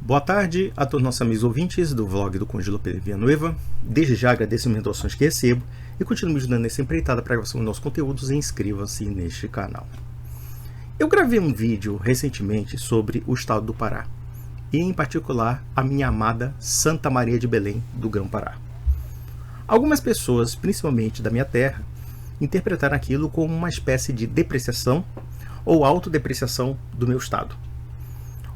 Boa tarde a todos nossos amigos ouvintes do vlog do Conde Lope Villanueva. Desde já agradeço as doações que recebo e continuo me ajudando nessa empreitada para a gravação dos nossos conteúdos e inscreva-se neste canal. Eu gravei um vídeo recentemente sobre o estado do Pará e em particular a minha amada Santa Maria de Belém do Grão-Pará. Algumas pessoas, principalmente da minha terra, interpretaram aquilo como uma espécie de depreciação ou autodepreciação do meu estado.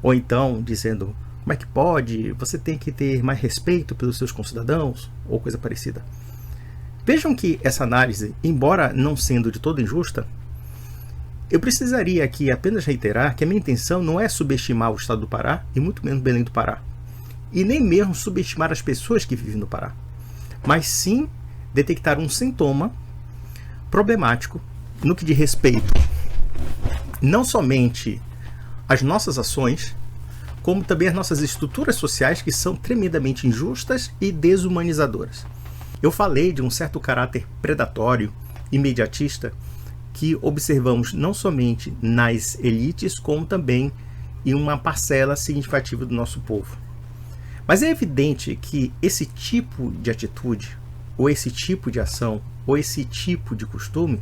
Ou então dizendo: como é que pode? Você tem que ter mais respeito pelos seus concidadãos, ou coisa parecida. Vejam que essa análise, embora não sendo de todo injusta, eu precisaria aqui apenas reiterar que a minha intenção não é subestimar o estado do Pará, e muito menos Belém do Pará, e nem mesmo subestimar as pessoas que vivem no Pará, mas sim detectar um sintoma problemático no que diz respeito não somente às nossas ações, como também as nossas estruturas sociais, que são tremendamente injustas e desumanizadoras. Eu falei de um certo caráter predatório, imediatista, que observamos não somente nas elites, como também em uma parcela significativa do nosso povo. Mas é evidente que esse tipo de atitude, ou esse tipo de ação, ou esse tipo de costume,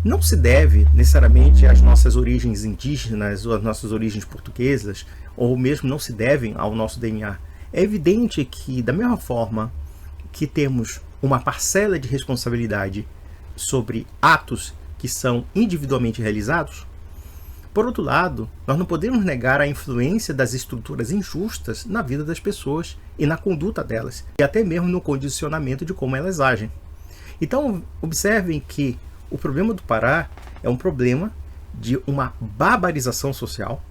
não se deve necessariamente às nossas origens indígenas ou às nossas origens portuguesas, ou mesmo não se devem ao nosso DNA. É evidente que, da mesma forma que temos uma parcela de responsabilidade sobre atos que são individualmente realizados, por outro lado, nós não podemos negar a influência das estruturas injustas na vida das pessoas e na conduta delas, e até mesmo no condicionamento de como elas agem. Então, observem que o problema do Pará é um problema de uma barbarização social,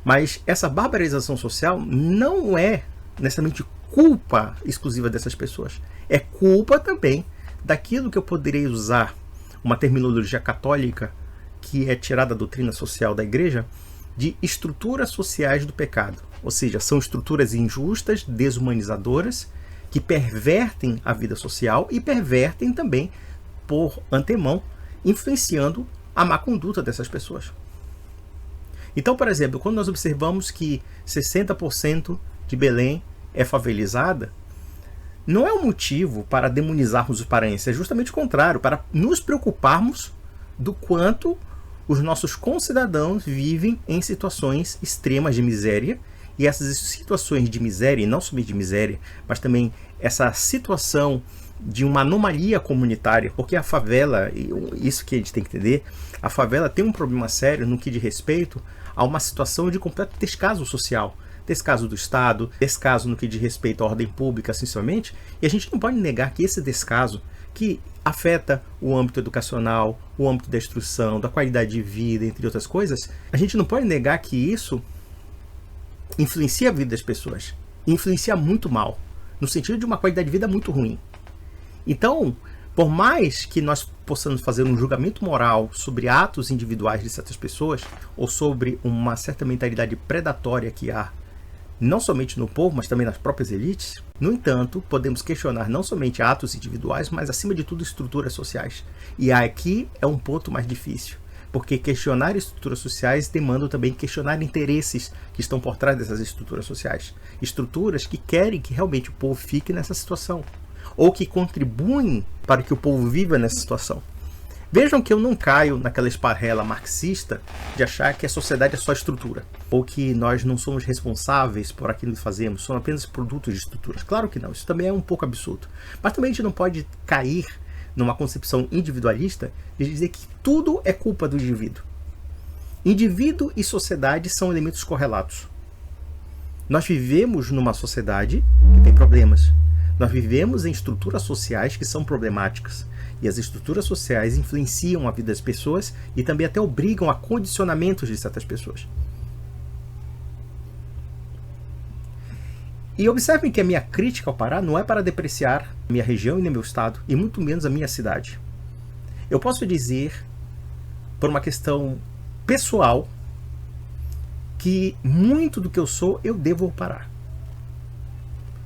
mas essa barbarização social não é necessariamente culpa exclusiva dessas pessoas. É culpa também daquilo que eu poderia usar uma terminologia católica que é tirada da doutrina social da igreja, de estruturas sociais do pecado. Ou seja, são estruturas injustas, desumanizadoras, que pervertem a vida social e pervertem também, por antemão, influenciando a má conduta dessas pessoas. Então, por exemplo, quando nós observamos que 60% de Belém é favelizada, não é um motivo para demonizarmos os paraenses, é justamente o contrário, para nos preocuparmos do quanto os nossos concidadãos vivem em situações extremas de miséria, e essas situações de miséria, e não somente de miséria, mas também essa situação de uma anomalia comunitária, porque a favela, isso que a gente tem que entender, a favela tem um problema sério no que diz respeito a uma situação de completo descaso social, descaso do Estado, descaso no que diz respeito à ordem pública, essencialmente, e a gente não pode negar que esse descaso, que afeta o âmbito educacional, o âmbito da instrução, da qualidade de vida, entre outras coisas, a gente não pode negar que isso influencia a vida das pessoas, influencia muito mal, no sentido de uma qualidade de vida muito ruim. Então, por mais que nós possamos fazer um julgamento moral sobre atos individuais de certas pessoas, ou sobre uma certa mentalidade predatória que há, não somente no povo, mas também nas próprias elites, no entanto, podemos questionar não somente atos individuais, mas acima de tudo estruturas sociais. E aqui é um ponto mais difícil, porque questionar estruturas sociais demanda também questionar interesses que estão por trás dessas estruturas sociais. Estruturas que querem que realmente o povo fique nessa situação, ou que contribuem para que o povo viva nessa situação. Vejam que eu não caio naquela esparrela marxista de achar que a sociedade é só estrutura, ou que nós não somos responsáveis por aquilo que fazemos, somos apenas produtos de estruturas. Claro que não, isso também é um pouco absurdo. Mas também a gente não pode cair numa concepção individualista de dizer que tudo é culpa do indivíduo. Indivíduo e sociedade são elementos correlatos. Nós vivemos numa sociedade que tem problemas. Nós vivemos em estruturas sociais que são problemáticas. E as estruturas sociais influenciam a vida das pessoas e também até obrigam a condicionamentos de certas pessoas. E observem que a minha crítica ao Pará não é para depreciar minha região e nem meu estado, e muito menos a minha cidade. Eu posso dizer, por uma questão pessoal, que muito do que eu sou, eu devo ao Pará.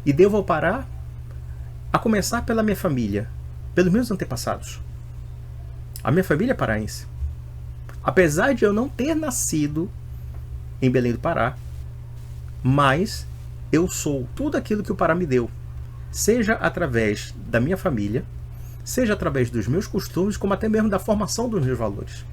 E devo ao Pará a começar pela minha família, pelos meus antepassados. A minha família é paraense. Apesar de eu não ter nascido em Belém do Pará, mas eu sou tudo aquilo que o Pará me deu, seja através da minha família, seja através dos meus costumes, como até mesmo da formação dos meus valores.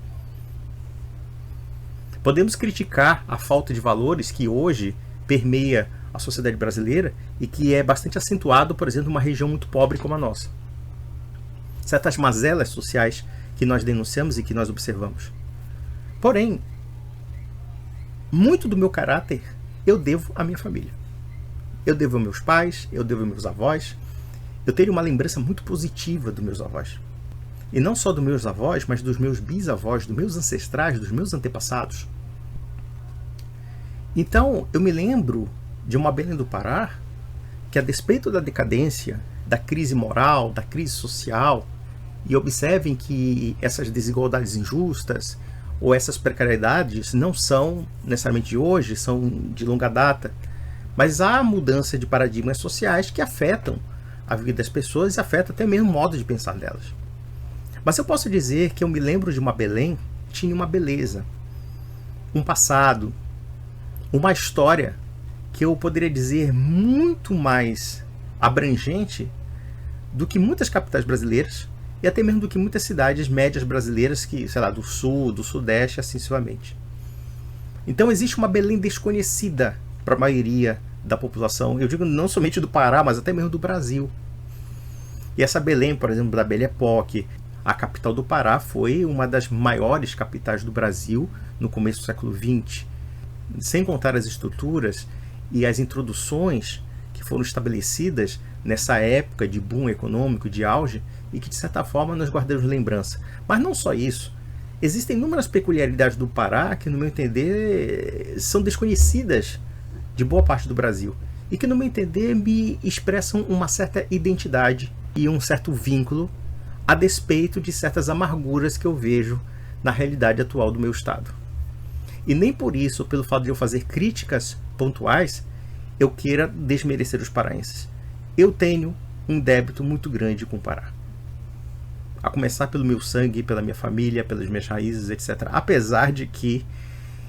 Podemos criticar a falta de valores que hoje permeia a sociedade brasileira e que é bastante acentuado, por exemplo, em uma região muito pobre como a nossa. Certas mazelas sociais que nós denunciamos e que nós observamos. Porém, muito do meu caráter eu devo à minha família. Eu devo aos meus pais, eu devo aos meus avós. Eu tenho uma lembrança muito positiva dos meus avós. E não só dos meus avós, mas dos meus bisavós, dos meus ancestrais, dos meus antepassados. Então, eu me lembro de uma Belém do Pará que, a despeito da decadência, da crise moral, da crise social, e observem que essas desigualdades injustas ou essas precariedades não são necessariamente de hoje, são de longa data, mas há mudança de paradigmas sociais que afetam a vida das pessoas e afetam até mesmo o modo de pensar delas. Mas eu posso dizer que eu me lembro de uma Belém que tinha uma beleza, um passado, uma história que eu poderia dizer muito mais abrangente do que muitas capitais brasileiras e até mesmo do que muitas cidades médias brasileiras, que, sei lá, do sul, do sudeste, assim sucessivamente. Então existe uma Belém desconhecida para a maioria da população, eu digo não somente do Pará, mas até mesmo do Brasil. E essa Belém, por exemplo, da Belle Époque, a capital do Pará, foi uma das maiores capitais do Brasil no começo do século XX. Sem contar as estruturas e as introduções que foram estabelecidas nessa época de boom econômico, de auge, e que de certa forma nós guardamos lembrança. Mas não só isso, existem inúmeras peculiaridades do Pará que, no meu entender, são desconhecidas de boa parte do Brasil e que, no meu entender, me expressam uma certa identidade e um certo vínculo a despeito de certas amarguras que eu vejo na realidade atual do meu estado. E nem por isso, pelo fato de eu fazer críticas pontuais, eu queira desmerecer os paraenses. Eu tenho um débito muito grande com o Pará. A começar pelo meu sangue, pela minha família, pelas minhas raízes, etc. Apesar de que,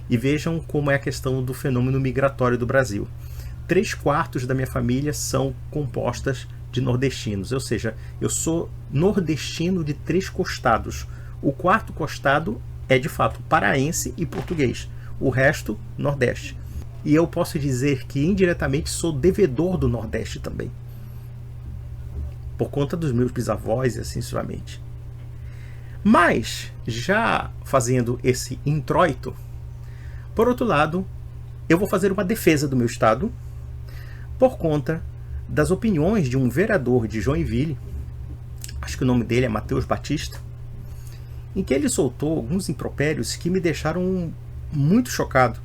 e vejam como é a questão do fenômeno migratório do Brasil. 3/4 da minha família são compostas de nordestinos, ou seja, eu sou nordestino de 3 costados. O 4º costado é de fato paraense e português, o resto nordeste. E eu posso dizer que indiretamente sou devedor do Nordeste também, por conta dos meus bisavós e assim sucessivamente. Mas, já fazendo esse introito, por outro lado, eu vou fazer uma defesa do meu estado por conta das opiniões de um vereador de Joinville, acho que o nome dele é Matheus Batista, em que ele soltou alguns impropérios que me deixaram muito chocado.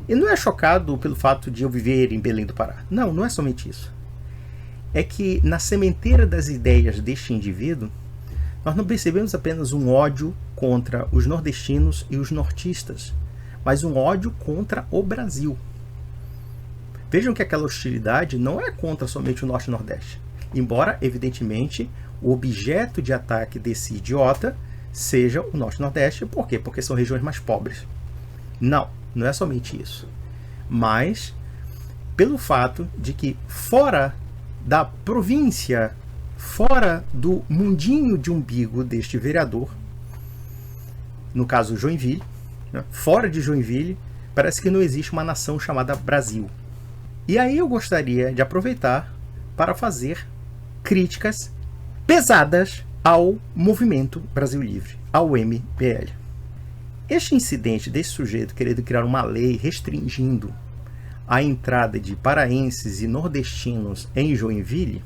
E não é chocado pelo fato de eu viver em Belém do Pará. Não, não é somente isso. É que na sementeira das ideias deste indivíduo, nós não percebemos apenas um ódio contra os nordestinos e os nortistas, mas um ódio contra o Brasil. Vejam que aquela hostilidade não é contra somente o Norte e o Nordeste. Embora, evidentemente, o objeto de ataque desse idiota seja o Norte e o Nordeste. Por quê? Porque são regiões mais pobres. Não, não é somente isso. Mas pelo fato de que fora da província, fora do mundinho de umbigo deste vereador, no caso Joinville, né, fora de Joinville, parece que não existe uma nação chamada Brasil. E aí eu gostaria de aproveitar para fazer críticas pesadas ao Movimento Brasil Livre, ao MBL. Este incidente desse sujeito querendo criar uma lei restringindo a entrada de paraenses e nordestinos em Joinville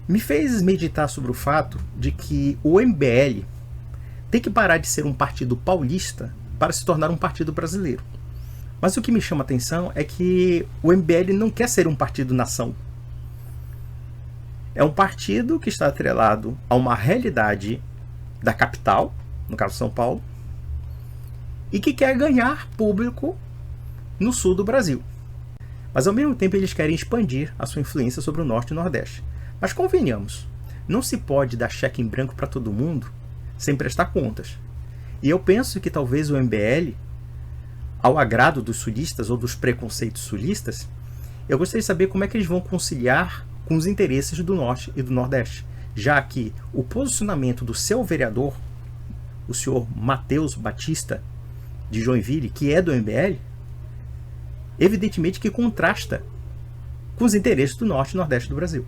me fez meditar sobre o fato de que o MBL tem que parar de ser um partido paulista para se tornar um partido brasileiro. Mas o que me chama a atenção é que o MBL não quer ser um partido-nação. É um partido que está atrelado a uma realidade da capital, no caso São Paulo, e que quer ganhar público no sul do Brasil. Mas ao mesmo tempo eles querem expandir a sua influência sobre o Norte e o Nordeste. Mas convenhamos, não se pode dar cheque em branco para todo mundo sem prestar contas. E eu penso que talvez o MBL ao agrado dos sulistas ou dos preconceitos sulistas, eu gostaria de saber como é que eles vão conciliar com os interesses do Norte e do Nordeste, já que o posicionamento do seu vereador, o senhor Matheus Batista, de Joinville, que é do MBL, evidentemente que contrasta com os interesses do Norte e Nordeste do Brasil.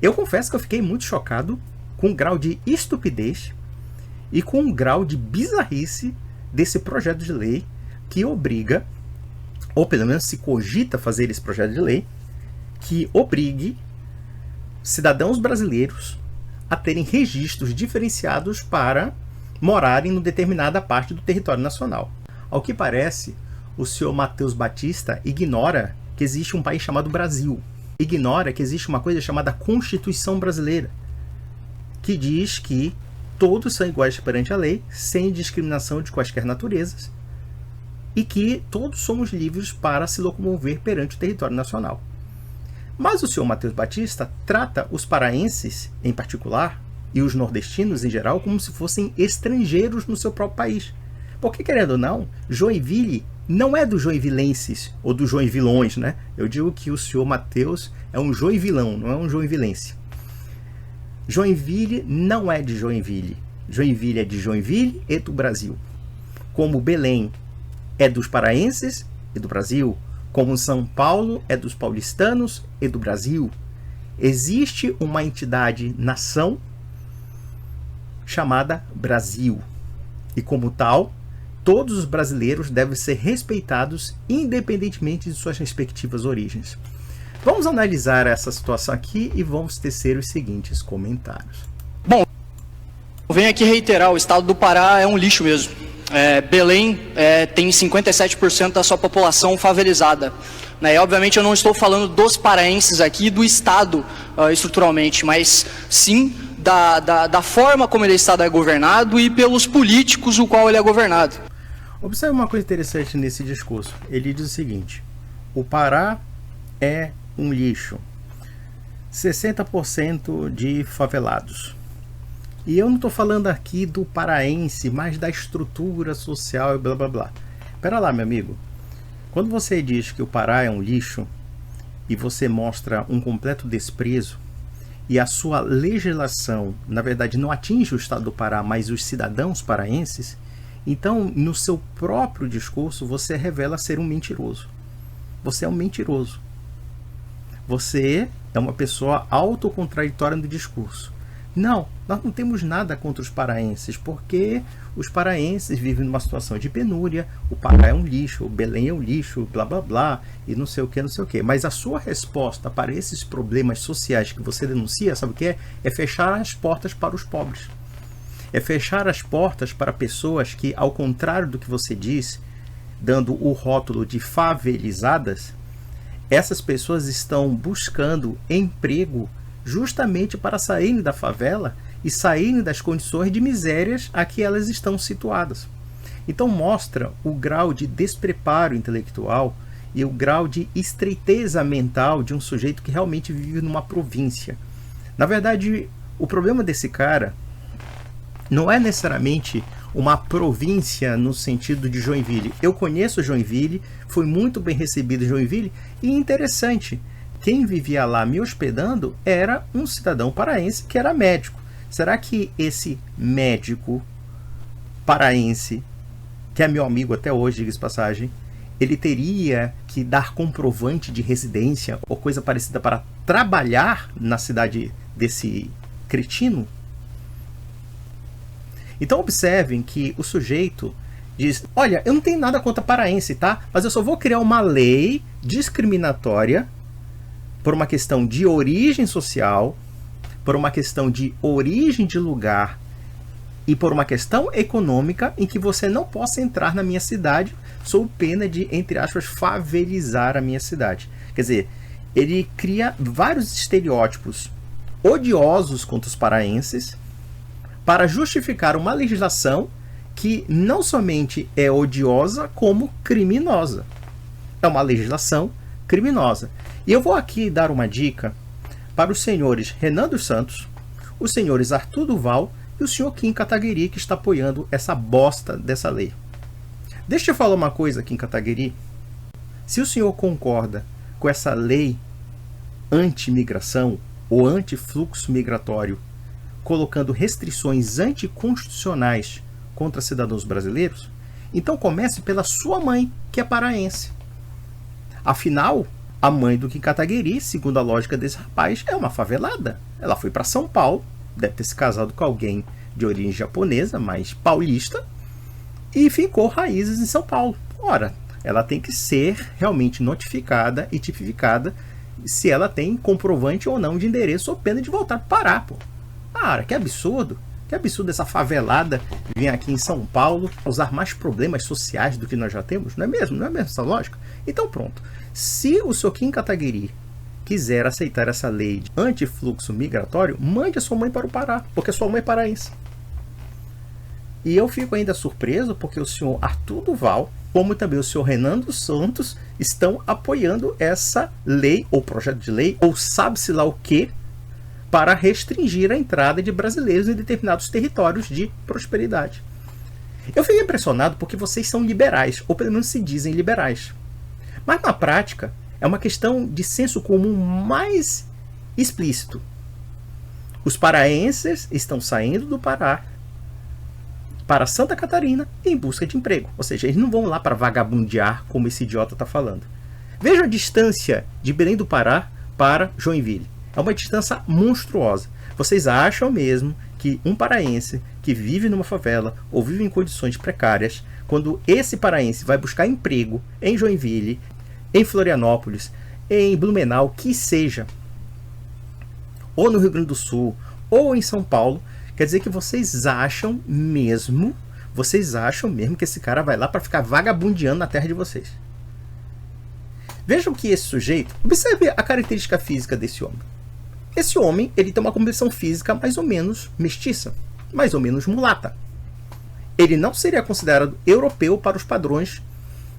Eu confesso que eu fiquei muito chocado com o grau de estupidez e com o grau de bizarrice desse projeto de lei que obriga, ou pelo menos se cogita fazer esse projeto de lei, que obrigue cidadãos brasileiros a terem registros diferenciados para morarem em determinada parte do território nacional. Ao que parece, o senhor Matheus Batista ignora que existe um país chamado Brasil. Ignora que existe uma coisa chamada Constituição Brasileira, que diz que todos são iguais perante a lei, sem discriminação de quaisquer naturezas, e que todos somos livres para se locomover perante o território nacional. Mas o senhor Matheus Batista trata os paraenses, em particular, e os nordestinos em geral, como se fossem estrangeiros no seu próprio país. Porque, querendo ou não, Joinville não é dos joinvilenses ou dos joinvilões, né? Eu digo que o senhor Matheus é um joinvilão, não é um joinvilense. Joinville não é de Joinville. Joinville é de Joinville e do Brasil. Como Belém é dos paraenses e do Brasil, como São Paulo é dos paulistanos e do Brasil, existe uma entidade nação chamada Brasil. E como tal, todos os brasileiros devem ser respeitados independentemente de suas respectivas origens. Vamos analisar essa situação aqui e vamos tecer os seguintes comentários. Bom, eu venho aqui reiterar, o estado do Pará é um lixo mesmo. Belém tem 57% da sua população favelizada. Né? E, obviamente eu não estou falando dos paraenses aqui, do estado estruturalmente, mas sim da forma como ele estado é governado e pelos políticos o qual ele é governado. Observe uma coisa interessante nesse discurso. Ele diz o seguinte: o Pará é um lixo, 60% de favelados. E eu não estou falando aqui do paraense, mas da estrutura social e blá blá blá. Pera lá, meu amigo. Quando você diz que o Pará é um lixo e você mostra um completo desprezo e a sua legislação, na verdade, não atinge o estado do Pará, mas os cidadãos paraenses, então, no seu próprio discurso, você revela ser um mentiroso. Você é um mentiroso. Você é uma pessoa autocontraditória no discurso. Não, nós não temos nada contra os paraenses, porque os paraenses vivem numa situação de penúria, o Pará é um lixo, o Belém é um lixo, blá blá blá, e não sei o que, não sei o que. Mas a sua resposta para esses problemas sociais que você denuncia, sabe o que é? É fechar as portas para os pobres. É fechar as portas para pessoas que, ao contrário do que você diz, dando o rótulo de favelizadas, essas pessoas estão buscando emprego justamente para saírem da favela e saírem das condições de misérias a que elas estão situadas. Então mostra o grau de despreparo intelectual e o grau de estreiteza mental de um sujeito que realmente vive numa província. Na verdade, o problema desse cara não é necessariamente uma província no sentido de Joinville. Eu conheço Joinville, fui muito bem recebido em Joinville, e interessante, quem vivia lá me hospedando era um cidadão paraense que era médico. Será que esse médico paraense, que é meu amigo até hoje, diga-se de passagem, ele teria que dar comprovante de residência ou coisa parecida para trabalhar na cidade desse cretino? Então observem que o sujeito diz: olha, eu não tenho nada contra paraense, tá? Mas eu só vou criar uma lei discriminatória por uma questão de origem social, por uma questão de origem de lugar e por uma questão econômica em que você não possa entrar na minha cidade sob pena de, entre aspas, favelizar a minha cidade. Quer dizer, ele cria vários estereótipos odiosos contra os paraenses para justificar uma legislação que não somente é odiosa, como criminosa. É uma legislação criminosa. E eu vou aqui dar uma dica para os senhores Renan dos Santos, os senhores Arthur Duval e o senhor Kim Kataguiri, que está apoiando essa bosta dessa lei. Deixa eu falar uma coisa, Kim Kataguiri. Se o senhor concorda com essa lei anti-migração ou anti-fluxo migratório, colocando restrições anticonstitucionais contra cidadãos brasileiros, então comece pela sua mãe, que é paraense. Afinal, a mãe do Kim Kataguiri, segundo a lógica desse rapaz, é uma favelada. Ela foi para São Paulo, deve ter se casado com alguém de origem japonesa, mas paulista, e ficou raízes em São Paulo. Ora, ela tem que ser realmente notificada e tipificada se ela tem comprovante ou não de endereço ou pena de voltar para o Pará, pô. Cara, que absurdo. Que absurdo essa favelada vir aqui em São Paulo causar mais problemas sociais do que nós já temos. Não é mesmo? Não é mesmo essa lógica? Então pronto. Se o senhor Kim Kataguiri quiser aceitar essa lei de antifluxo migratório, mande a sua mãe para o Pará, porque a sua mãe é paraense. E eu fico ainda surpreso porque o senhor Arthur Duval, como também o senhor Renan dos Santos, estão apoiando essa lei, ou projeto de lei, ou sabe-se lá o que, para restringir a entrada de brasileiros em determinados territórios de prosperidade. Eu fiquei impressionado porque vocês são liberais, ou pelo menos se dizem liberais. Mas na prática, é uma questão de senso comum mais explícito. Os paraenses estão saindo do Pará para Santa Catarina em busca de emprego. Ou seja, eles não vão lá para vagabundear, como esse idiota está falando. Veja a distância de Belém do Pará para Joinville. É uma distância monstruosa. Vocês acham mesmo que um paraense que vive numa favela ou vive em condições precárias, quando esse paraense vai buscar emprego em Joinville, em Florianópolis, em Blumenau, que seja, ou no Rio Grande do Sul, ou em São Paulo, quer dizer que vocês acham mesmo que esse cara vai lá para ficar vagabundeando na terra de vocês? Vejam que esse sujeito, observe a característica física desse homem. Esse homem, ele tem uma composição física mais ou menos mestiça, mais ou menos mulata. Ele não seria considerado europeu para os padrões,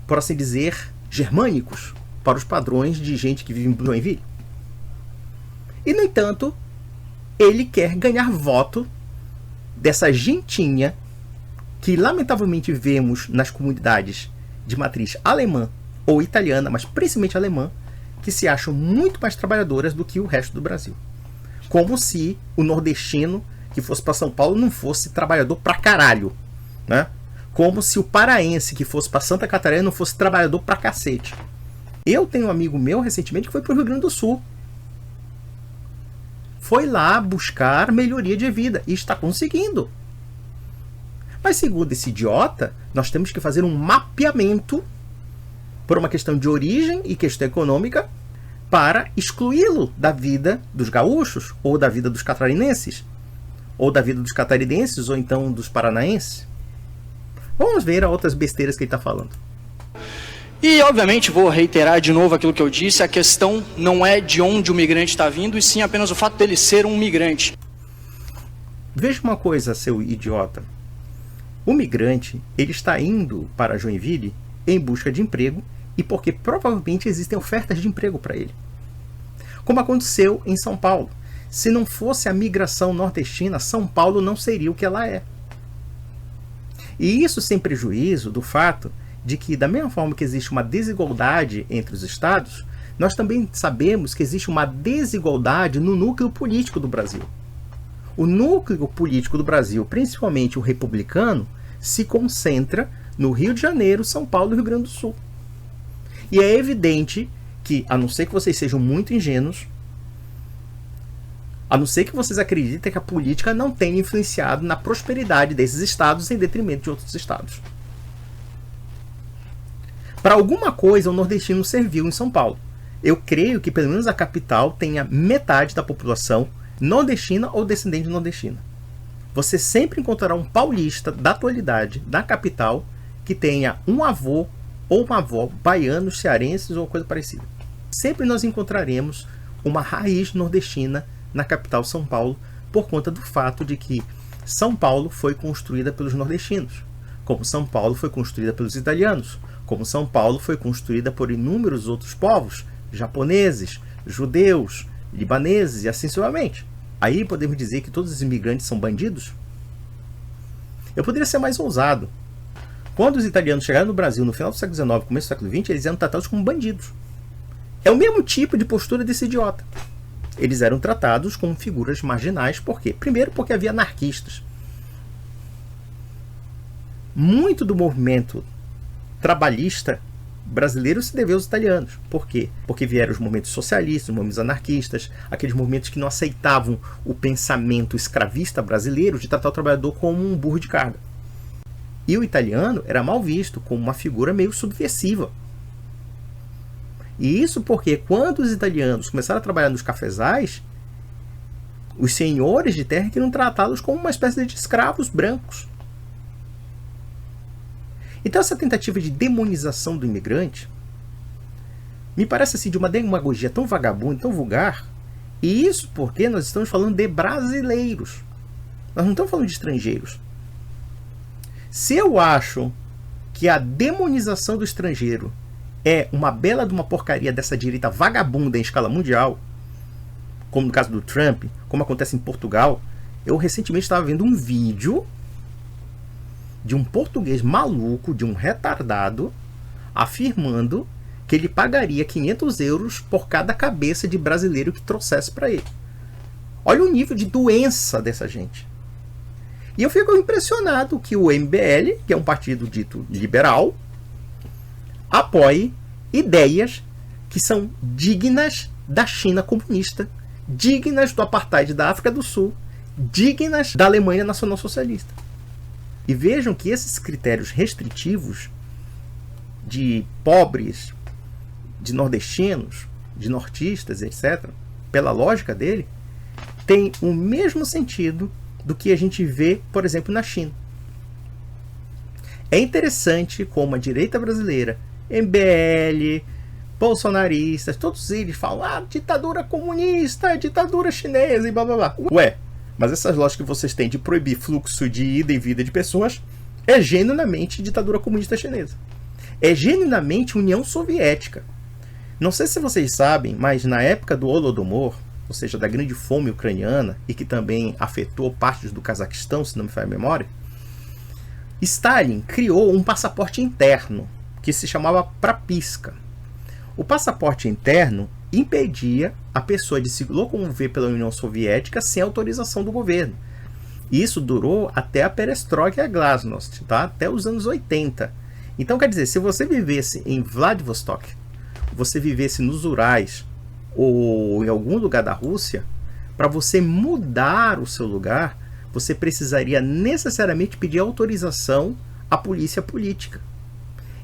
por assim dizer, germânicos, para os padrões de gente que vive em Joinville. E, no entanto, ele quer ganhar voto dessa gentinha que, lamentavelmente, vemos nas comunidades de matriz alemã ou italiana, mas principalmente alemã, que se acham muito mais trabalhadoras do que o resto do Brasil. Como se o nordestino que fosse para São Paulo não fosse trabalhador pra caralho, né? Como se o paraense que fosse para Santa Catarina não fosse trabalhador pra cacete. Eu tenho um amigo meu recentemente que foi para o Rio Grande do Sul. Foi lá buscar melhoria de vida e está conseguindo. Mas segundo esse idiota, nós temos que fazer um mapeamento por uma questão de origem e questão econômica para excluí-lo da vida dos gaúchos, ou da vida dos catarinenses, ou da vida dos catarinenses, ou então dos paranaenses. Vamos ver outras besteiras que ele está falando. E, obviamente, vou reiterar de novo aquilo que eu disse, a questão não é de onde o migrante está vindo, e sim apenas o fato dele ser um migrante. Veja uma coisa, seu idiota. O migrante, ele está indo para Joinville em busca de emprego e porque provavelmente existem ofertas de emprego para ele. Como aconteceu em São Paulo. Se não fosse a migração nordestina, São Paulo não seria o que ela é. E isso sem prejuízo do fato de que, da mesma forma que existe uma desigualdade entre os estados, nós também sabemos que existe uma desigualdade no núcleo político do Brasil. O núcleo político do Brasil, principalmente o republicano, se concentra no Rio de Janeiro, São Paulo e Rio Grande do Sul. E é evidente que, a não ser que vocês sejam muito ingênuos, a não ser que vocês acreditem que a política não tenha influenciado na prosperidade desses estados em detrimento de outros estados. Para alguma coisa o nordestino serviu em São Paulo. Eu creio que pelo menos a capital tenha metade da população nordestina ou descendente de nordestina. Você sempre encontrará um paulista da atualidade, da capital, que tenha um avô ou uma avó baianos, cearenses ou coisa parecida. Sempre nós encontraremos uma raiz nordestina na capital São Paulo, por conta do fato de que São Paulo foi construída pelos nordestinos, como São Paulo foi construída pelos italianos, como São Paulo foi construída por inúmeros outros povos, japoneses, judeus, libaneses e assim sucessivamente. Aí podemos dizer que todos os imigrantes são bandidos? Eu poderia ser mais ousado. Quando os italianos chegaram no Brasil no final do século XIX, começo do século XX, eles eram tratados como bandidos. É o mesmo tipo de postura desse idiota. Eles eram tratados como figuras marginais. Por quê? Primeiro, porque havia anarquistas. Muito do movimento trabalhista brasileiro se deveu aos italianos. Por quê? Porque vieram os movimentos socialistas, os movimentos anarquistas, aqueles movimentos que não aceitavam o pensamento escravista brasileiro de tratar o trabalhador como um burro de carga. E o italiano era mal visto como uma figura meio subversiva. E isso porque quando os italianos começaram a trabalhar nos cafezais, os senhores de terra queriam tratá-los como uma espécie de escravos brancos. Então essa tentativa de demonização do imigrante me parece assim de uma demagogia tão vagabunda, tão vulgar. E isso porque nós estamos falando de brasileiros. Nós não estamos falando de estrangeiros. Se eu acho que a demonização do estrangeiro é uma bela de uma porcaria dessa direita vagabunda em escala mundial, como no caso do Trump, como acontece em Portugal, eu recentemente estava vendo um vídeo de um português maluco, de um retardado, afirmando que ele pagaria 500 euros por cada cabeça de brasileiro que trouxesse para ele. Olha o nível de doença dessa gente. E eu fico impressionado que o MBL, que é um partido dito liberal, apoie ideias que são dignas da China comunista, dignas do apartheid da África do Sul, dignas da Alemanha nacional-socialista. E vejam que esses critérios restritivos de pobres, de nordestinos, de nortistas, etc., pela lógica dele, tem o mesmo sentido do que a gente vê, por exemplo, na China. É interessante como a direita brasileira, MBL, bolsonaristas, todos eles falam ditadura comunista, ditadura chinesa e blá blá blá. Ué, mas essas lógicas que vocês têm de proibir fluxo de ida e vida de pessoas é genuinamente ditadura comunista chinesa. É genuinamente União Soviética. Não sei se vocês sabem, mas na época do Holodomor, ou seja, da grande fome ucraniana, e que também afetou partes do Cazaquistão, se não me falha a memória, Stalin criou um passaporte interno, que se chamava Prapiska. O passaporte interno impedia a pessoa de se locomover pela União Soviética sem autorização do governo. E isso durou até a perestroika e a glasnost, tá? Até os anos 80. Então, quer dizer, se você vivesse em Vladivostok, você vivesse nos Urais ou em algum lugar da Rússia, para você mudar o seu lugar, você precisaria necessariamente pedir autorização à polícia política.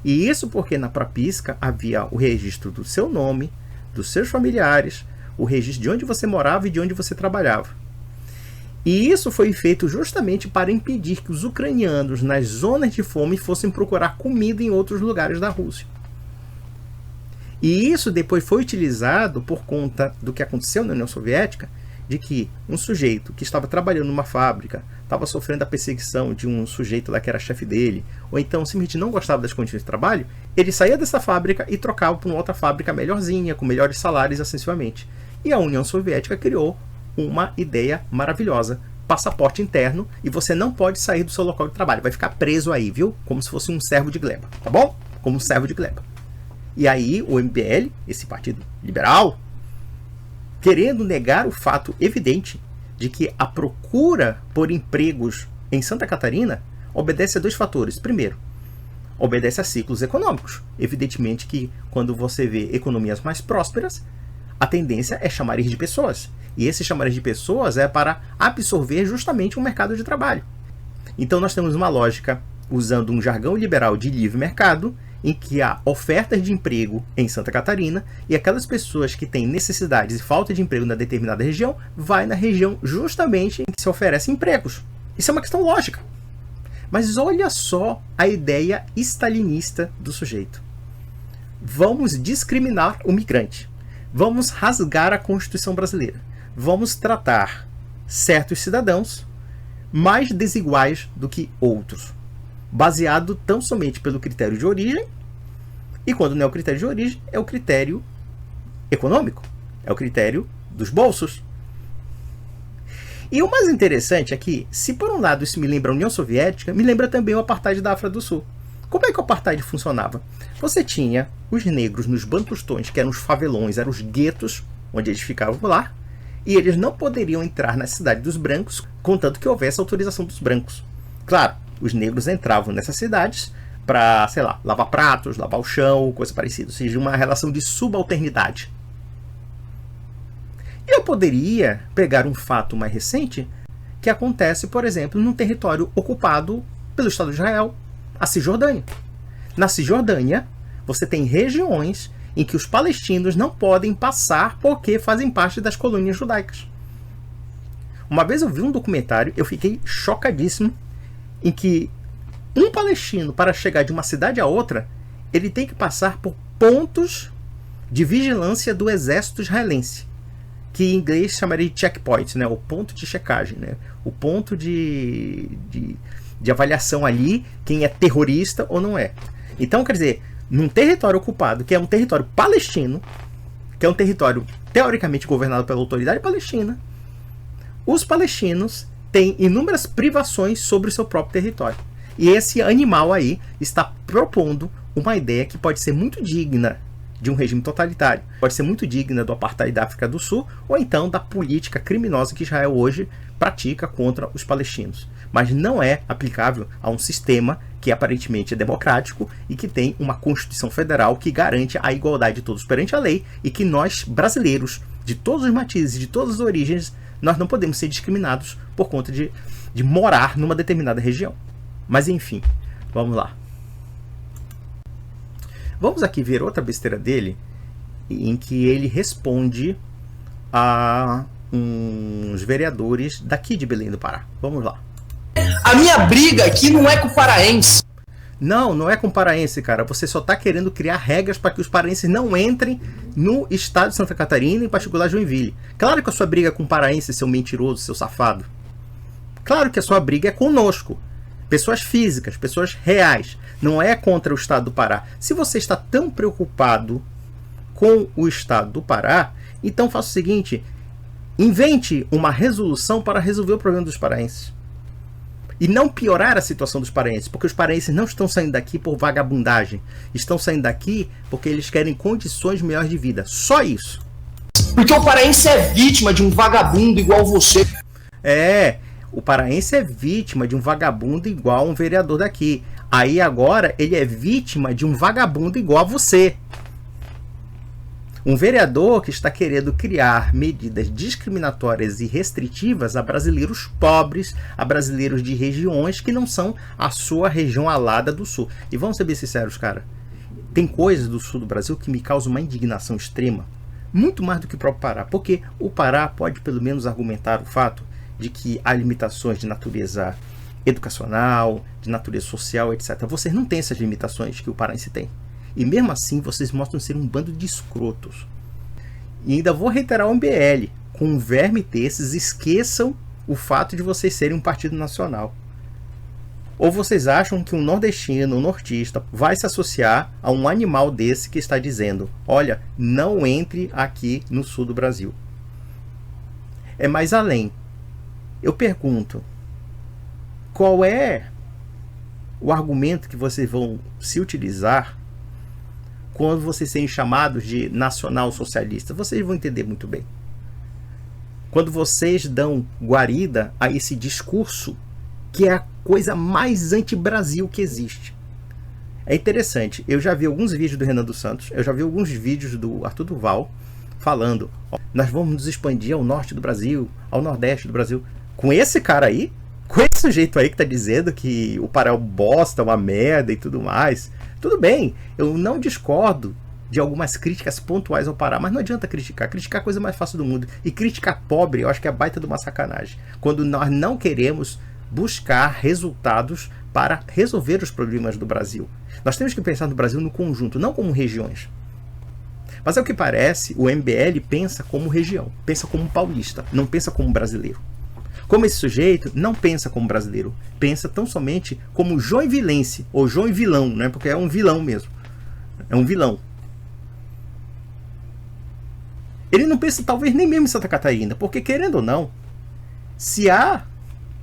E isso porque na Prapiska havia o registro do seu nome, dos seus familiares, o registro de onde você morava e de onde você trabalhava. E isso foi feito justamente para impedir que os ucranianos nas zonas de fome fossem procurar comida em outros lugares da Rússia. E isso depois foi utilizado por conta do que aconteceu na União Soviética, de que um sujeito que estava trabalhando numa fábrica estava sofrendo a perseguição de um sujeito lá que era chefe dele, ou então simplesmente não gostava das condições de trabalho, ele saía dessa fábrica e trocava por uma outra fábrica melhorzinha, com melhores salários, acessivamente. E a União Soviética criou uma ideia maravilhosa, passaporte interno, e você não pode sair do seu local de trabalho, vai ficar preso aí, viu? Como se fosse um servo de gleba, tá bom? Como um servo de gleba. E aí o MBL, esse partido liberal, querendo negar o fato evidente de que a procura por empregos em Santa Catarina obedece a dois fatores. Primeiro, obedece a ciclos econômicos. Evidentemente que quando você vê economias mais prósperas, a tendência é chamariz de pessoas. E esse chamariz de pessoas é para absorver justamente o mercado de trabalho. Então nós temos uma lógica, usando um jargão liberal de livre mercado, em que há ofertas de emprego em Santa Catarina e aquelas pessoas que têm necessidades e falta de emprego na determinada região, vai na região justamente em que se oferecem empregos. Isso é uma questão lógica. Mas olha só a ideia stalinista do sujeito. Vamos discriminar o migrante. Vamos rasgar a Constituição brasileira. Vamos tratar certos cidadãos mais desiguais do que outros, baseado tão somente pelo critério de origem, e quando não é o critério de origem, é o critério econômico, é o critério dos bolsos. E o mais interessante é que, se por um lado isso me lembra a União Soviética, me lembra também o apartheid da África do Sul. Como é que o apartheid funcionava? Você tinha os negros nos bantustões, que eram os favelões, eram os guetos, onde eles ficavam lá, e eles não poderiam entrar na cidade dos brancos, contanto que houvesse autorização dos brancos. Claro, os negros entravam nessas cidades para, sei lá, lavar pratos, lavar o chão, coisa parecida, ou seja, uma relação de subalternidade. E eu poderia pegar um fato mais recente, que acontece, por exemplo, num território ocupado pelo Estado de Israel, a Cisjordânia. Na Cisjordânia, você tem regiões em que os palestinos não podem passar porque fazem parte das colônias judaicas. Uma vez eu vi um documentário, eu fiquei chocadíssimo, em que um palestino, para chegar de uma cidade a outra, ele tem que passar por pontos de vigilância do exército israelense, que em inglês chamaria de checkpoint, né? O ponto de checagem, né? O ponto de avaliação ali, quem é terrorista ou não é. Então, quer dizer, num território ocupado, que é um território palestino, que é um território teoricamente governado pela autoridade palestina, os palestinos têm inúmeras privações sobre o seu próprio território. E esse animal aí está propondo uma ideia que pode ser muito digna de um regime totalitário, pode ser muito digna do apartheid da África do Sul, ou então da política criminosa que Israel hoje pratica contra os palestinos. Mas não é aplicável a um sistema que aparentemente é democrático e que tem uma Constituição Federal que garante a igualdade de todos perante a lei, e que nós, brasileiros, de todos os matizes, de todas as origens, nós não podemos ser discriminados por conta de morar numa determinada região. Mas enfim, vamos lá. Vamos aqui ver outra besteira dele, em que ele responde a uns vereadores daqui de Belém do Pará. Vamos lá. A minha briga aqui não é com o paraense. Não é com o paraense, cara. Você só está querendo criar regras para que os paraenses não entrem no estado de Santa Catarina, em particular Joinville. Claro que a sua briga é com o paraense, seu mentiroso, seu safado. Claro que a sua briga é conosco. Pessoas físicas, pessoas reais. Não é contra o estado do Pará. Se você está tão preocupado com o estado do Pará, então faça o seguinte: invente uma resolução para resolver o problema dos paraenses. E não piorar a situação dos paraenses, porque os paraenses não estão saindo daqui por vagabundagem. Estão saindo daqui porque eles querem condições melhores de vida. Só isso. Porque o paraense é vítima de um vagabundo igual você. O paraense é vítima de um vagabundo igual um vereador daqui. Aí agora ele é vítima de um vagabundo igual a você. Um vereador que está querendo criar medidas discriminatórias e restritivas a brasileiros pobres, a brasileiros de regiões que não são a sua região alada do sul. E vamos ser bem sinceros, cara. Tem coisas do sul do Brasil que me causam uma indignação extrema. Muito mais do que o próprio Pará. Porque o Pará pode pelo menos argumentar o fato de que há limitações de natureza educacional, de natureza social, etc. Vocês não têm essas limitações que o paraense tem. E mesmo assim, vocês mostram ser um bando de escrotos. E ainda vou reiterar o MBL. Com um verme desses, esqueçam o fato de vocês serem um partido nacional. Ou vocês acham que um nordestino, um nortista, vai se associar a um animal desse que está dizendo: olha, não entre aqui no sul do Brasil. É mais além. Eu pergunto, qual é o argumento que vocês vão se utilizar quando vocês serem chamados de nacional-socialista? Vocês vão entender muito bem. Quando vocês dão guarida a esse discurso que é a coisa mais anti-Brasil que existe. É interessante, eu já vi alguns vídeos do Renan dos Santos, eu já vi alguns vídeos do Arthur Duval falando: nós vamos nos expandir ao norte do Brasil, ao nordeste do Brasil. Com esse cara aí, com esse sujeito aí que está dizendo que o Pará é um bosta, uma merda e tudo mais, tudo bem, eu não discordo de algumas críticas pontuais ao Pará, mas não adianta criticar. Criticar é a coisa mais fácil do mundo. E criticar pobre, eu acho que é baita de uma sacanagem. Quando nós não queremos buscar resultados para resolver os problemas do Brasil. Nós temos que pensar no Brasil no conjunto, não como regiões. Mas ao que parece, o MBL pensa como região, pensa como paulista, não pensa como brasileiro. Como esse sujeito não pensa como brasileiro, pensa tão somente como joinvilense, ou joinvilão, né? Porque é um vilão mesmo. É um vilão. Ele não pensa talvez nem mesmo em Santa Catarina, porque querendo ou não, Se há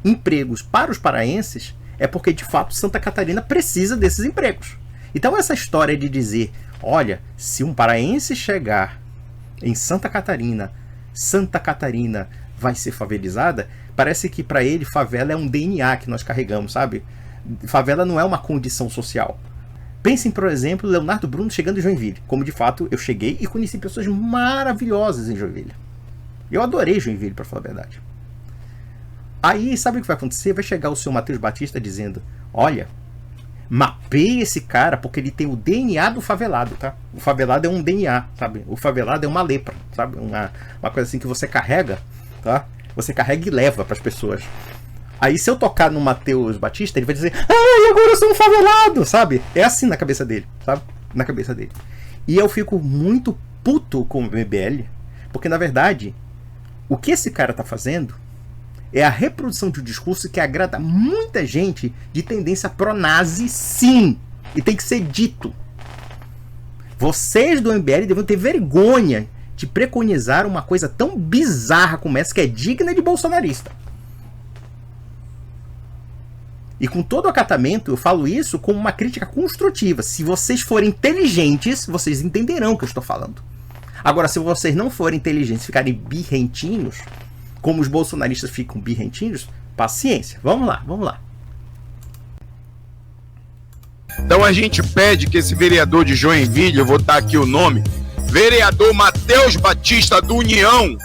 empregos para os paraenses, é porque de fato Santa Catarina precisa desses empregos. Então essa história de dizer, olha, se um paraense chegar em Santa Catarina vai ser favelizada, parece que para ele favela é um DNA que nós carregamos, sabe? Favela não é uma condição social. Pensem, por exemplo, Leonardo Bruno chegando em Joinville, como de fato eu cheguei e conheci pessoas maravilhosas em Joinville. Eu adorei Joinville, para falar a verdade. Aí, sabe o que vai acontecer? Vai chegar o seu Matheus Batista dizendo, olha, mapeie esse cara porque ele tem o DNA do favelado, tá? O favelado é um DNA, sabe? O favelado é uma lepra, sabe? Uma coisa assim que você carrega, tá? Você carrega e leva para as pessoas. Aí se eu tocar no Matheus Batista, ele vai dizer, agora eu sou um favelado, sabe? É assim na cabeça dele, sabe? Na cabeça dele. E eu fico muito puto com o MBL, porque na verdade, o que esse cara tá fazendo é a reprodução de um discurso que agrada muita gente de tendência pró-nazi, sim. E tem que ser dito. Vocês do MBL devem ter vergonha de preconizar uma coisa tão bizarra como essa, que é digna de bolsonarista. E com todo o acatamento, eu falo isso como uma crítica construtiva. Se vocês forem inteligentes, vocês entenderão o que eu estou falando. Agora, se vocês não forem inteligentes e ficarem birrentinhos, como os bolsonaristas ficam birrentinhos, paciência. Vamos lá. Então a gente pede que esse vereador de Joinville, eu vou dar aqui o nome, vereador Matheus Batista do União,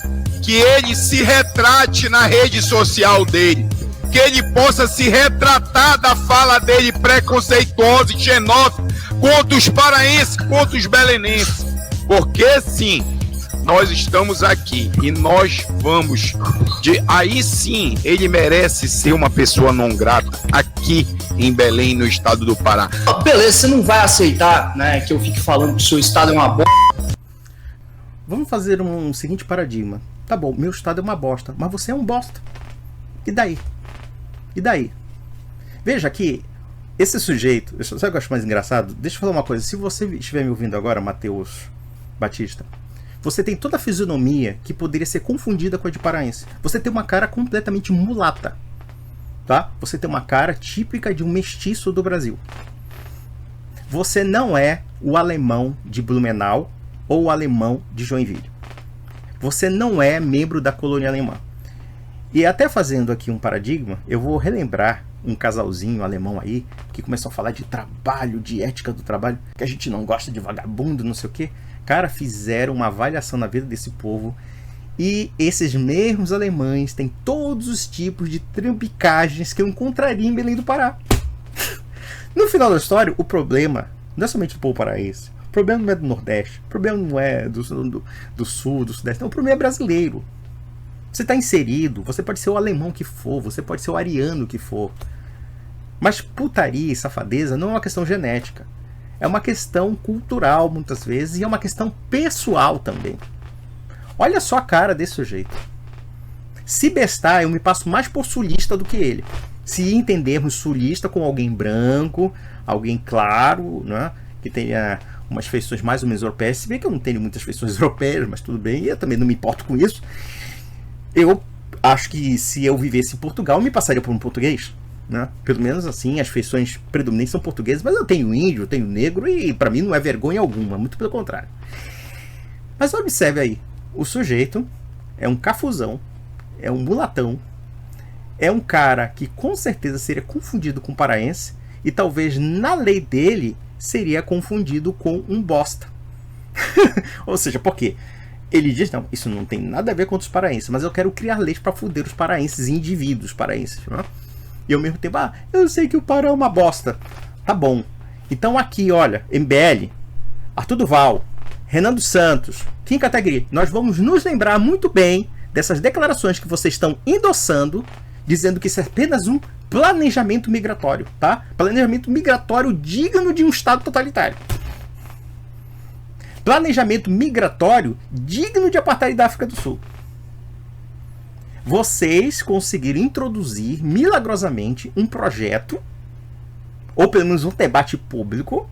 que ele se retrate na rede social dele, que ele possa se retratar da fala dele preconceituosa e xenófoba contra os paraenses, contra os belenenses, porque sim, nós estamos aqui e nós vamos aí sim ele merece ser uma pessoa não grata aqui em Belém, no estado do Pará. Beleza, você não vai aceitar, né, que eu fique falando que o seu estado é uma bosta. Vamos fazer um seguinte paradigma. Tá bom, meu estado é uma bosta, mas você é um bosta. E daí? Veja que esse sujeito, sabe o que eu acho mais engraçado? Deixa eu falar uma coisa. Se você estiver me ouvindo agora, Matheus Batista, você tem toda a fisionomia que poderia ser confundida com a de paraense. Você tem uma cara completamente mulata, tá? Você tem uma cara típica de um mestiço do Brasil. Você não é o alemão de Blumenau ou o alemão de Joinville. Você não é membro da colônia alemã. E até fazendo aqui um paradigma, eu vou relembrar um casalzinho alemão aí que começou a falar de trabalho, de ética do trabalho, que a gente não gosta de vagabundo, não sei o quê. Cara, fizeram uma avaliação na vida desse povo e esses mesmos alemães têm todos os tipos de trambicagens que eu encontraria em Belém do Pará. No final da história, o problema não é somente do povo paraense, o problema não é do Nordeste, o problema não é do Sul, do Sudeste, não, o problema é brasileiro. Você está inserido, você pode ser o alemão que for, você pode ser o ariano que for, mas putaria e safadeza não é uma questão genética. É uma questão cultural, muitas vezes, e é uma questão pessoal também. Olha só a cara desse sujeito. Se bestar, eu me passo mais por sulista do que ele. Se entendermos sulista com alguém branco, alguém claro, né, que tenha umas feições mais ou menos europeias, se bem que eu não tenho muitas feições europeias, mas tudo bem, e eu também não me importo com isso. Eu acho que se eu vivesse em Portugal, eu me passaria por um português. Né? Pelo menos assim, as feições predominantes são portuguesas, mas eu tenho índio, eu tenho negro e para mim não é vergonha alguma, muito pelo contrário. Mas observe aí, o sujeito é um cafuzão, é um mulatão, é um cara que com certeza seria confundido com paraense e talvez na lei dele seria confundido com um bosta. Ou seja, por quê? Ele diz, não, isso não tem nada a ver com os paraenses, mas eu quero criar leis para foder os paraenses, indivíduos paraenses, não é? E ao mesmo tempo, eu sei que o Pará é uma bosta. Tá bom. Então aqui, olha, MBL, Arthur Duval, Renan dos Santos, Kim Kataguiri, nós vamos nos lembrar muito bem dessas declarações que vocês estão endossando, dizendo que isso é apenas um planejamento migratório, tá? Planejamento migratório digno de um Estado totalitário. Planejamento migratório digno de apartheid da África do Sul. Vocês conseguiram introduzir milagrosamente um projeto, ou pelo menos um debate público,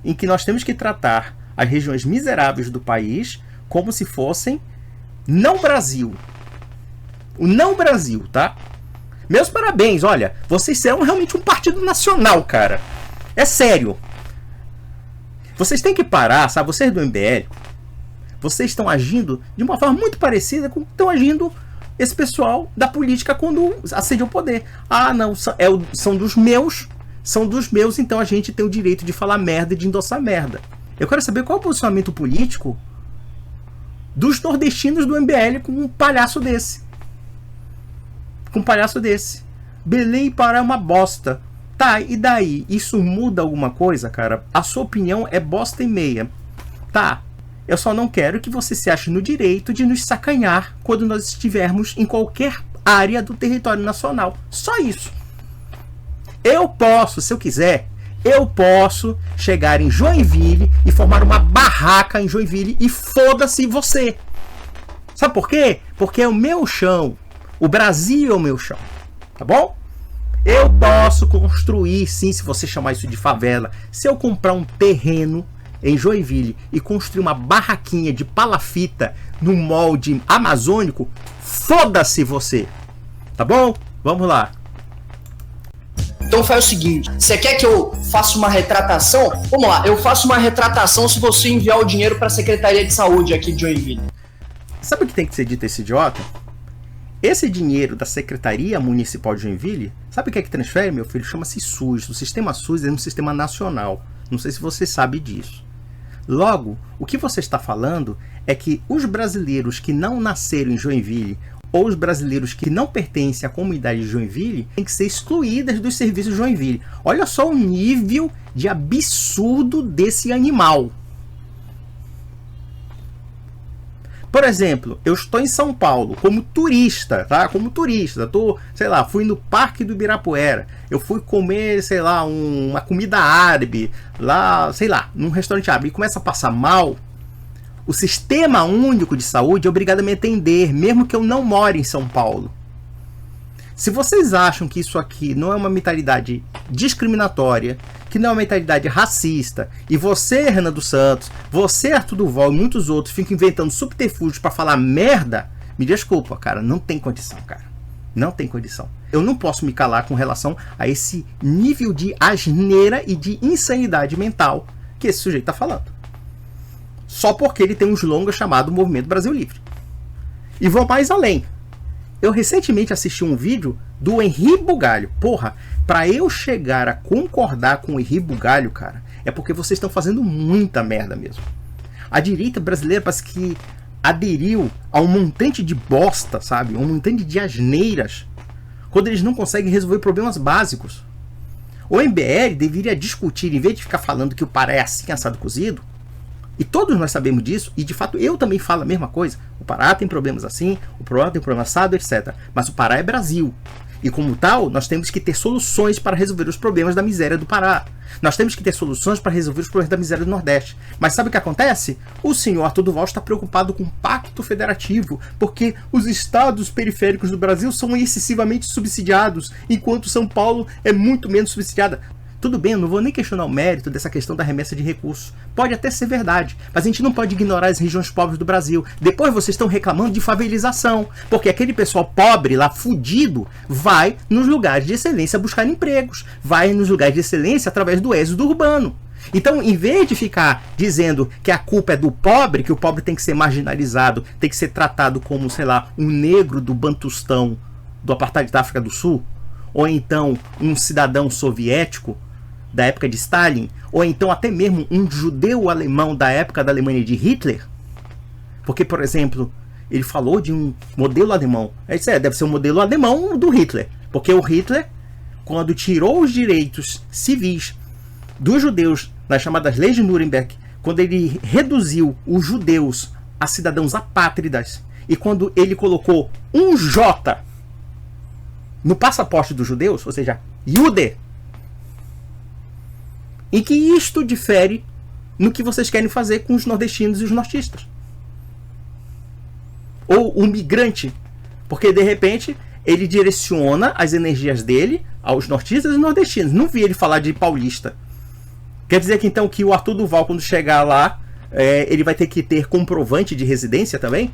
em que nós temos que tratar as regiões miseráveis do país como se fossem não Brasil. O Não Brasil, tá? Meus parabéns, olha, vocês serão realmente um partido nacional, cara. É sério. Vocês têm que parar, sabe? Vocês do MBL, vocês estão agindo de uma forma muito parecida com o que estão agindo esse pessoal da política quando acende ao poder. Ah, não, são dos meus, então a gente tem o direito de falar merda e de endossar merda. Eu quero saber qual é o posicionamento político dos nordestinos do MBL com um palhaço desse. Belém e Pará é uma bosta. Tá, e daí? Isso muda alguma coisa, cara? A sua opinião é bosta e meia. Tá, eu só não quero que você se ache no direito de nos sacanhar quando nós estivermos em qualquer área do território nacional. Só isso. Eu posso, se eu quiser, chegar em Joinville e formar uma barraca em Joinville e foda-se você. Sabe por quê? Porque é o meu chão. O Brasil é o meu chão. Tá bom? Eu posso construir, sim, se você chamar isso de favela. Se eu comprar um terreno em Joinville e construir uma barraquinha de palafita num molde amazônico, foda-se você. Tá bom? Vamos lá. Então faz o seguinte, você quer que eu faça uma retratação? Vamos lá, eu faço uma retratação se você enviar o dinheiro para a Secretaria de Saúde aqui de Joinville. Sabe o que tem que ser dito a esse idiota? Esse dinheiro da Secretaria Municipal de Joinville, sabe o que é que transfere, meu filho? Chama-se SUS. O sistema SUS é um sistema nacional. Não sei se você sabe disso. Logo, o que você está falando é que os brasileiros que não nasceram em Joinville ou os brasileiros que não pertencem à comunidade de Joinville têm que ser excluídos dos serviços de Joinville. Olha só o nível de absurdo desse animal. Por exemplo, eu estou em São Paulo como turista, tá? Como turista, fui no Parque do Ibirapuera, eu fui comer, uma comida árabe, lá, num restaurante árabe, e começa a passar mal. O Sistema Único de Saúde é obrigado a me atender, mesmo que eu não more em São Paulo. Se vocês acham que isso aqui não é uma mentalidade discriminatória, que não é uma mentalidade racista, e você, Renan dos Santos, você, Arthur Duval e muitos outros ficam inventando subterfúgios para falar merda, me desculpa, cara, não tem condição, cara. Não tem condição. Eu não posso me calar com relação a esse nível de asneira e de insanidade mental que esse sujeito está falando. Só porque ele tem um slogan chamado Movimento Brasil Livre. E vou mais além. Eu recentemente assisti um vídeo do Henri Bugalho. Porra, pra eu chegar a concordar com o Henri Bugalho, cara, é porque vocês estão fazendo muita merda mesmo. A direita brasileira parece que aderiu a um montante de bosta, sabe? Um montante de asneiras, quando eles não conseguem resolver problemas básicos. O MBL deveria discutir, em vez de ficar falando que o Pará é assim, assado, cozido, e todos nós sabemos disso, e de fato eu também falo a mesma coisa. O Pará tem problemas assim, o Pará tem problema assado, etc. Mas o Pará é Brasil. E como tal, nós temos que ter soluções para resolver os problemas da miséria do Pará. Nós temos que ter soluções para resolver os problemas da miséria do Nordeste. Mas sabe o que acontece? O senhor Arthur Duval está preocupado com o pacto federativo, porque os estados periféricos do Brasil são excessivamente subsidiados, enquanto São Paulo é muito menos subsidiada. Tudo bem, eu não vou nem questionar o mérito dessa questão da remessa de recursos. Pode até ser verdade, mas a gente não pode ignorar as regiões pobres do Brasil. Depois vocês estão reclamando de favelização, porque aquele pessoal pobre lá, fudido, vai nos lugares de excelência buscar empregos, vai nos lugares de excelência através do êxodo urbano. Então, em vez de ficar dizendo que a culpa é do pobre, que o pobre tem que ser marginalizado, tem que ser tratado como, um negro do Bantustão, do apartheid da África do Sul, ou então um cidadão soviético da época de Stalin, ou então até mesmo um judeu alemão da época da Alemanha de Hitler, porque, por exemplo, ele falou de um modelo alemão, deve ser um modelo alemão do Hitler, porque o Hitler, quando tirou os direitos civis dos judeus nas chamadas leis de Nuremberg, quando ele reduziu os judeus a cidadãos apátridas, e quando ele colocou um J no passaporte dos judeus, ou seja, Jude, em que isto difere no que vocês querem fazer com os nordestinos e os nortistas? Ou o migrante, porque de repente ele direciona as energias dele aos nortistas e nordestinos. Não vi ele falar de paulista. Quer dizer que então que o Arthur Duval, quando chegar lá, ele vai ter que ter comprovante de residência também?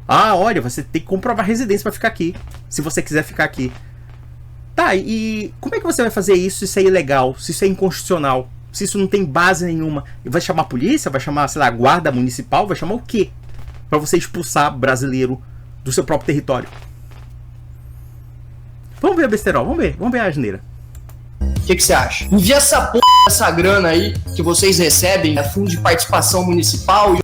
Ah, olha, você tem que comprovar residência para ficar aqui, se você quiser ficar aqui. Tá, e como é que você vai fazer isso se isso é ilegal, se isso é inconstitucional, se isso não tem base nenhuma? Vai chamar a polícia? Vai chamar, sei lá, a guarda municipal? Vai chamar o quê? Para você expulsar brasileiro do seu próprio território. Vamos ver a besterol, vamos ver a asneira. O que você acha? Envia essa porra, essa grana aí que vocês recebem, fundo de participação municipal.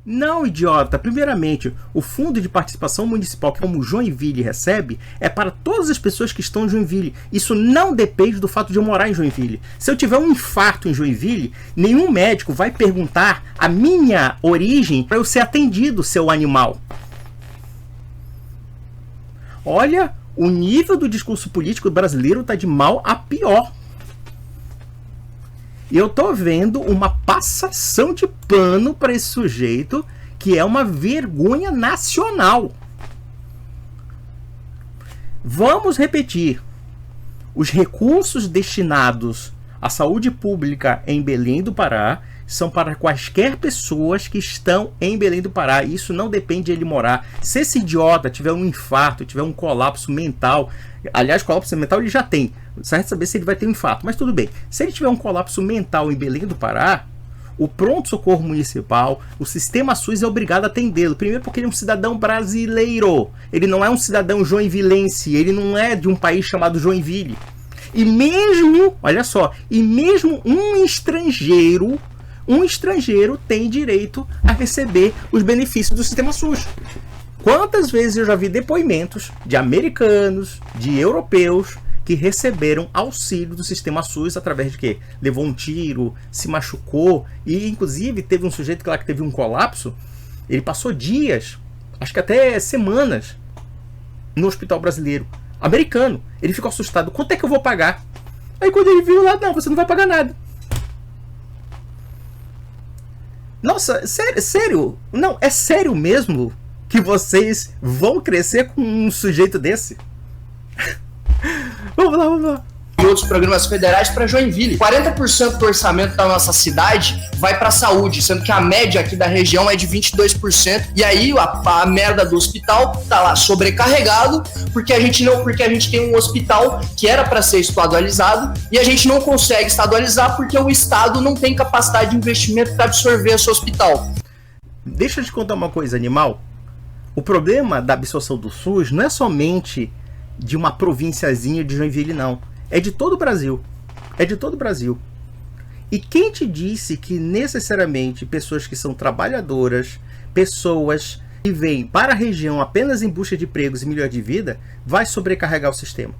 Não, idiota. Primeiramente, o fundo de participação municipal que como Joinville recebe é para todas as pessoas que estão em Joinville. Isso não depende do fato de eu morar em Joinville. Se eu tiver um infarto em Joinville, nenhum médico vai perguntar a minha origem para eu ser atendido, seu animal. Olha, o nível do discurso político brasileiro está de mal a pior. E eu tô vendo uma passação de pano para esse sujeito que é uma vergonha nacional. Vamos repetir. Os recursos destinados à saúde pública em Belém do Pará são para quaisquer pessoas que estão em Belém do Pará. Isso não depende de ele morar. Se esse idiota tiver um infarto, tiver um colapso mental, aliás, colapso mental ele já tem. Certo saber se ele vai ter um infarto, mas tudo bem. Se ele tiver um colapso mental em Belém do Pará, o pronto-socorro municipal, o sistema SUS é obrigado a atendê-lo. Primeiro porque ele é um cidadão brasileiro. Ele não é um cidadão joinvilense. Ele não é de um país chamado Joinville. E mesmo, olha só, e mesmo um estrangeiro tem direito a receber os benefícios do sistema SUS. Quantas vezes eu já vi depoimentos de americanos, de europeus, que receberam auxílio do sistema SUS através de quê? Levou um tiro, se machucou, e inclusive teve um sujeito lá que teve um colapso, ele passou dias, acho que até semanas, no hospital brasileiro, americano. Ele ficou assustado, quanto é que eu vou pagar? Aí quando ele viu lá, não, você não vai pagar nada. Nossa, sério? Não, é sério mesmo que vocês vão crescer com um sujeito desse? Vamos lá. E outros programas federais para Joinville. 40% do orçamento da nossa cidade vai para a saúde, sendo que a média aqui da região é de 22%. E aí a merda do hospital tá lá sobrecarregado, porque a gente tem um hospital que era para ser estadualizado e a gente não consegue estadualizar porque o estado não tem capacidade de investimento para absorver esse hospital. Deixa eu te contar uma coisa, animal. O problema da absorção do SUS não é somente de uma provínciazinha de Joinville, não. É de todo o Brasil. É de todo o Brasil. E quem te disse que necessariamente pessoas que são trabalhadoras, pessoas que vêm para a região apenas em busca de empregos e melhor de vida, vai sobrecarregar o sistema?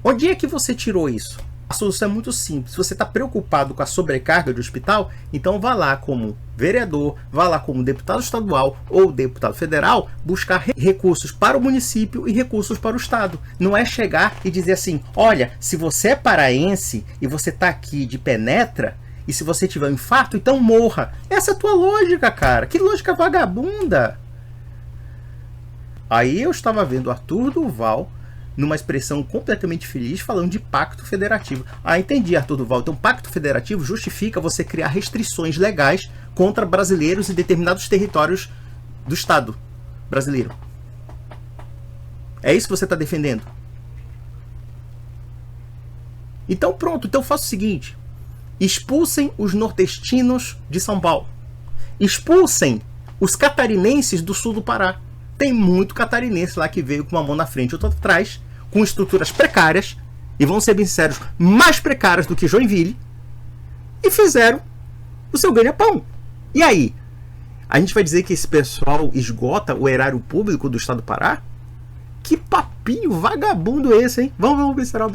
Onde é que você tirou isso? A solução é muito simples. Se você está preocupado com a sobrecarga do hospital, então vá lá como vereador, vá lá como deputado estadual ou deputado federal, buscar recursos para o município e recursos para o estado. Não é chegar e dizer assim, olha, se você é paraense e você está aqui de penetra, e se você tiver um infarto, então morra. Essa é a tua lógica, cara. Que lógica vagabunda. Aí eu estava vendo Arthur Duval numa expressão completamente feliz, falando de pacto federativo. Ah, entendi, Arthur Duval. Então, pacto federativo justifica você criar restrições legais contra brasileiros em determinados territórios do Estado brasileiro. É isso que você está defendendo? Então, pronto. Então, faça o seguinte. Expulsem os nordestinos de São Paulo. Expulsem os catarinenses do sul do Pará. Tem muito catarinense lá que veio com uma mão na frente e outra atrás, com estruturas precárias, e vamos ser bem sinceros, mais precárias do que Joinville, e fizeram o seu ganha-pão. E aí? A gente vai dizer que esse pessoal esgota o erário público do estado do Pará? Que papinho vagabundo esse, hein? Vamos, observar.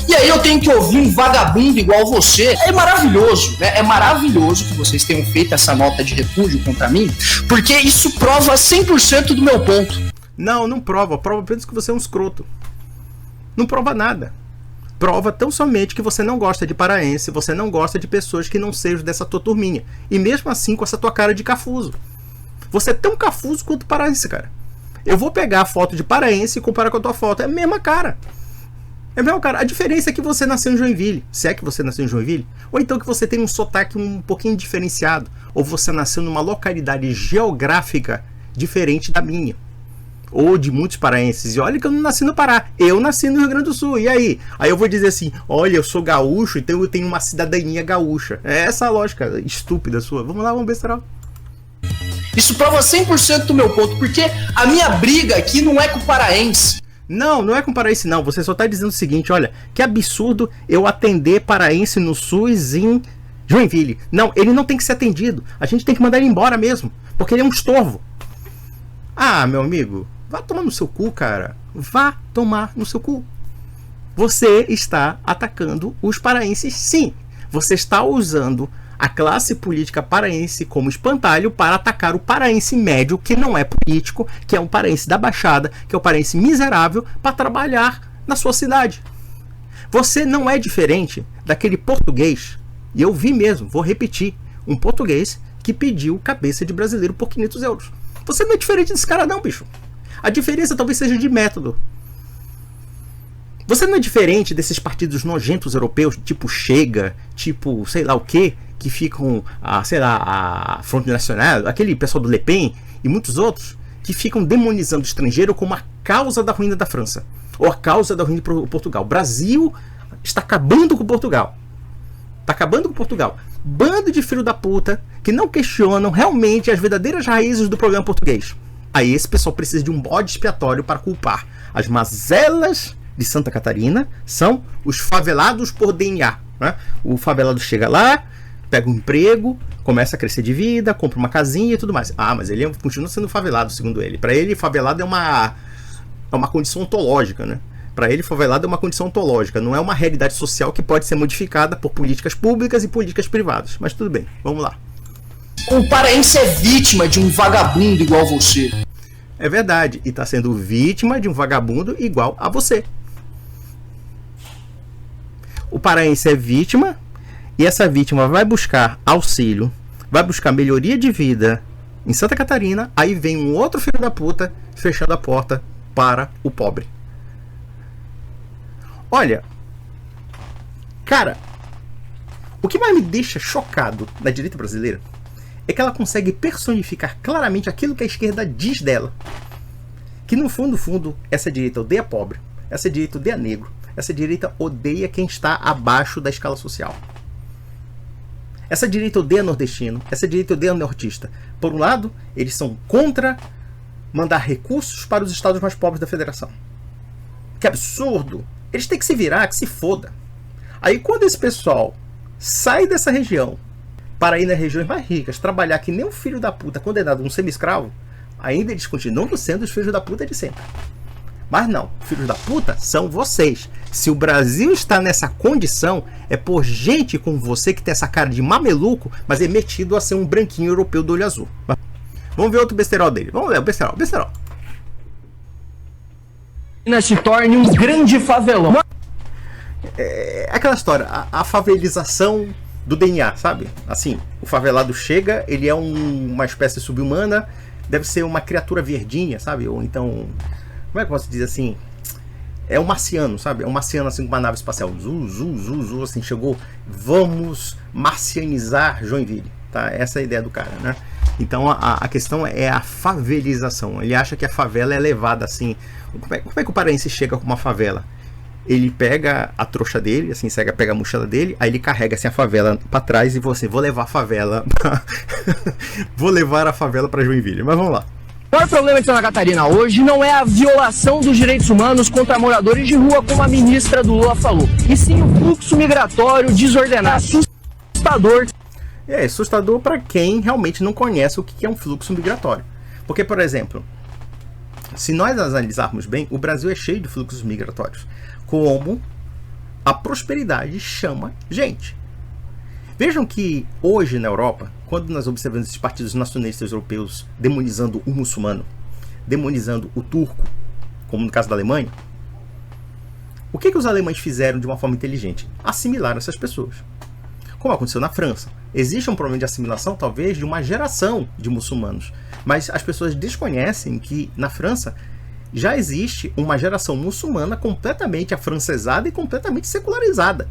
E aí eu tenho que ouvir um vagabundo igual você. É maravilhoso, né? É maravilhoso que vocês tenham feito essa nota de repúdio contra mim, porque isso prova 100% do meu ponto. Não prova. Prova apenas que você é um escroto. Não prova nada. Prova tão somente que você não gosta de paraense, você não gosta de pessoas que não sejam dessa tua turminha. E mesmo assim com essa tua cara de cafuso. Você é tão cafuso quanto paraense, cara. Eu vou pegar a foto de paraense e comparar com a tua foto. É a mesma cara. É mesmo, cara. A diferença é que você nasceu em Joinville. Se é que você nasceu em Joinville. Ou então que você tem um sotaque um pouquinho diferenciado. Ou você nasceu numa localidade geográfica diferente da minha. Ou de muitos paraenses. E olha que eu não nasci no Pará. Eu nasci no Rio Grande do Sul. E aí? Aí eu vou dizer assim, olha, eu sou gaúcho, então eu tenho uma cidadania gaúcha. É essa a lógica estúpida sua. Vamos lá, vamos ver, Serol. Isso prova 100% do meu ponto, porque a minha briga aqui não é com o paraense. Não, não é com paraense não. Você só tá dizendo o seguinte, olha, que absurdo eu atender paraense no SUS em Joinville. Não, ele não tem que ser atendido. A gente tem que mandar ele embora mesmo, porque ele é um estorvo. Ah, meu amigo, vá tomar no seu cu, cara. Vá tomar no seu cu. Você está atacando os paraenses, sim. Você está usando a classe política paraense como espantalho para atacar o paraense médio, que não é político, que é um paraense da Baixada, que é um paraense miserável, para trabalhar na sua cidade. Você não é diferente daquele português, e eu vi mesmo, vou repetir, um português que pediu cabeça de brasileiro por 500 euros. Você não é diferente desse cara não, bicho. A diferença talvez seja de método. Você não é diferente desses partidos nojentos europeus, tipo Chega, tipo sei lá o que ficam, sei lá, a Front National, aquele pessoal do Le Pen e muitos outros, que ficam demonizando o estrangeiro como a causa da ruína da França, ou a causa da ruína de Portugal. O Brasil está acabando com Portugal. Está acabando com Portugal. Bando de filho da puta que não questionam realmente as verdadeiras raízes do problema português. Aí esse pessoal precisa de um bode expiatório para culpar. As mazelas de Santa Catarina são os favelados por DNA. Né? O favelado chega lá, pega um emprego, começa a crescer de vida, compra uma casinha e tudo mais. Ah, mas ele continua sendo favelado, segundo ele. Para ele, favelado é uma condição ontológica, né? Para ele, favelado é uma condição ontológica, não é uma realidade social que pode ser modificada por políticas públicas e políticas privadas. Mas tudo bem, vamos lá. O paraense é vítima de um vagabundo igual você. É verdade, e está sendo vítima de um vagabundo igual a você. O paraense é vítima, e essa vítima vai buscar auxílio, vai buscar melhoria de vida em Santa Catarina, aí vem um outro filho da puta fechando a porta para o pobre. Olha, cara, o que mais me deixa chocado na direita brasileira é que ela consegue personificar claramente aquilo que a esquerda diz dela. Que no fundo, essa direita odeia pobre, essa direita odeia negro, essa direita odeia quem está abaixo da escala social. Essa direita odeia nordestino, essa direita odeia nortista. Por um lado, eles são contra mandar recursos para os estados mais pobres da federação. Que absurdo! Eles têm que se virar, que se foda. Aí quando esse pessoal sai dessa região para ir nas regiões mais ricas, trabalhar que nem um filho da puta condenado a um semi-escravo, ainda eles continuam sendo os filhos da puta de sempre. Mas não, filhos da puta são vocês. Se o Brasil está nessa condição, é por gente como você que tem essa cara de mameluco, mas é metido a ser um branquinho europeu do olho azul. Vamos ver outro besterol dele. Vamos ver o besterol. Se torne um grande favelão. É aquela história, a favelização do DNA, sabe? Assim, o favelado chega, ele é uma espécie subhumana, deve ser uma criatura verdinha, sabe? Ou então, como é que eu posso dizer assim? É um marciano, sabe? É um marciano assim com uma nave espacial. Assim, chegou, vamos marcianizar Joinville, tá? Essa é a ideia do cara, né? Então a questão é a favelização. Ele acha que a favela é levada assim. Como é que o paraense chega com uma favela? Ele pega a trouxa dele, assim, pega a mochila dele, aí ele carrega assim a favela pra trás e você, vou levar a favela vou levar a favela pra Joinville. Mas vamos lá. O maior problema de Santa Catarina hoje não é a violação dos direitos humanos contra moradores de rua, como a ministra do Lula falou, e sim o fluxo migratório desordenado. Assustador. É assustador para quem realmente não conhece o que é um fluxo migratório. Porque, por exemplo, se nós analisarmos bem, o Brasil é cheio de fluxos migratórios. Como a prosperidade chama gente. Vejam que hoje na Europa, quando nós observamos esses partidos nacionalistas europeus demonizando o muçulmano, demonizando o turco, como no caso da Alemanha, o que os alemães fizeram de uma forma inteligente? Assimilaram essas pessoas. Como aconteceu na França. Existe um problema de assimilação, talvez, de uma geração de muçulmanos. Mas as pessoas desconhecem que na França já existe uma geração muçulmana completamente afrancesada e completamente secularizada.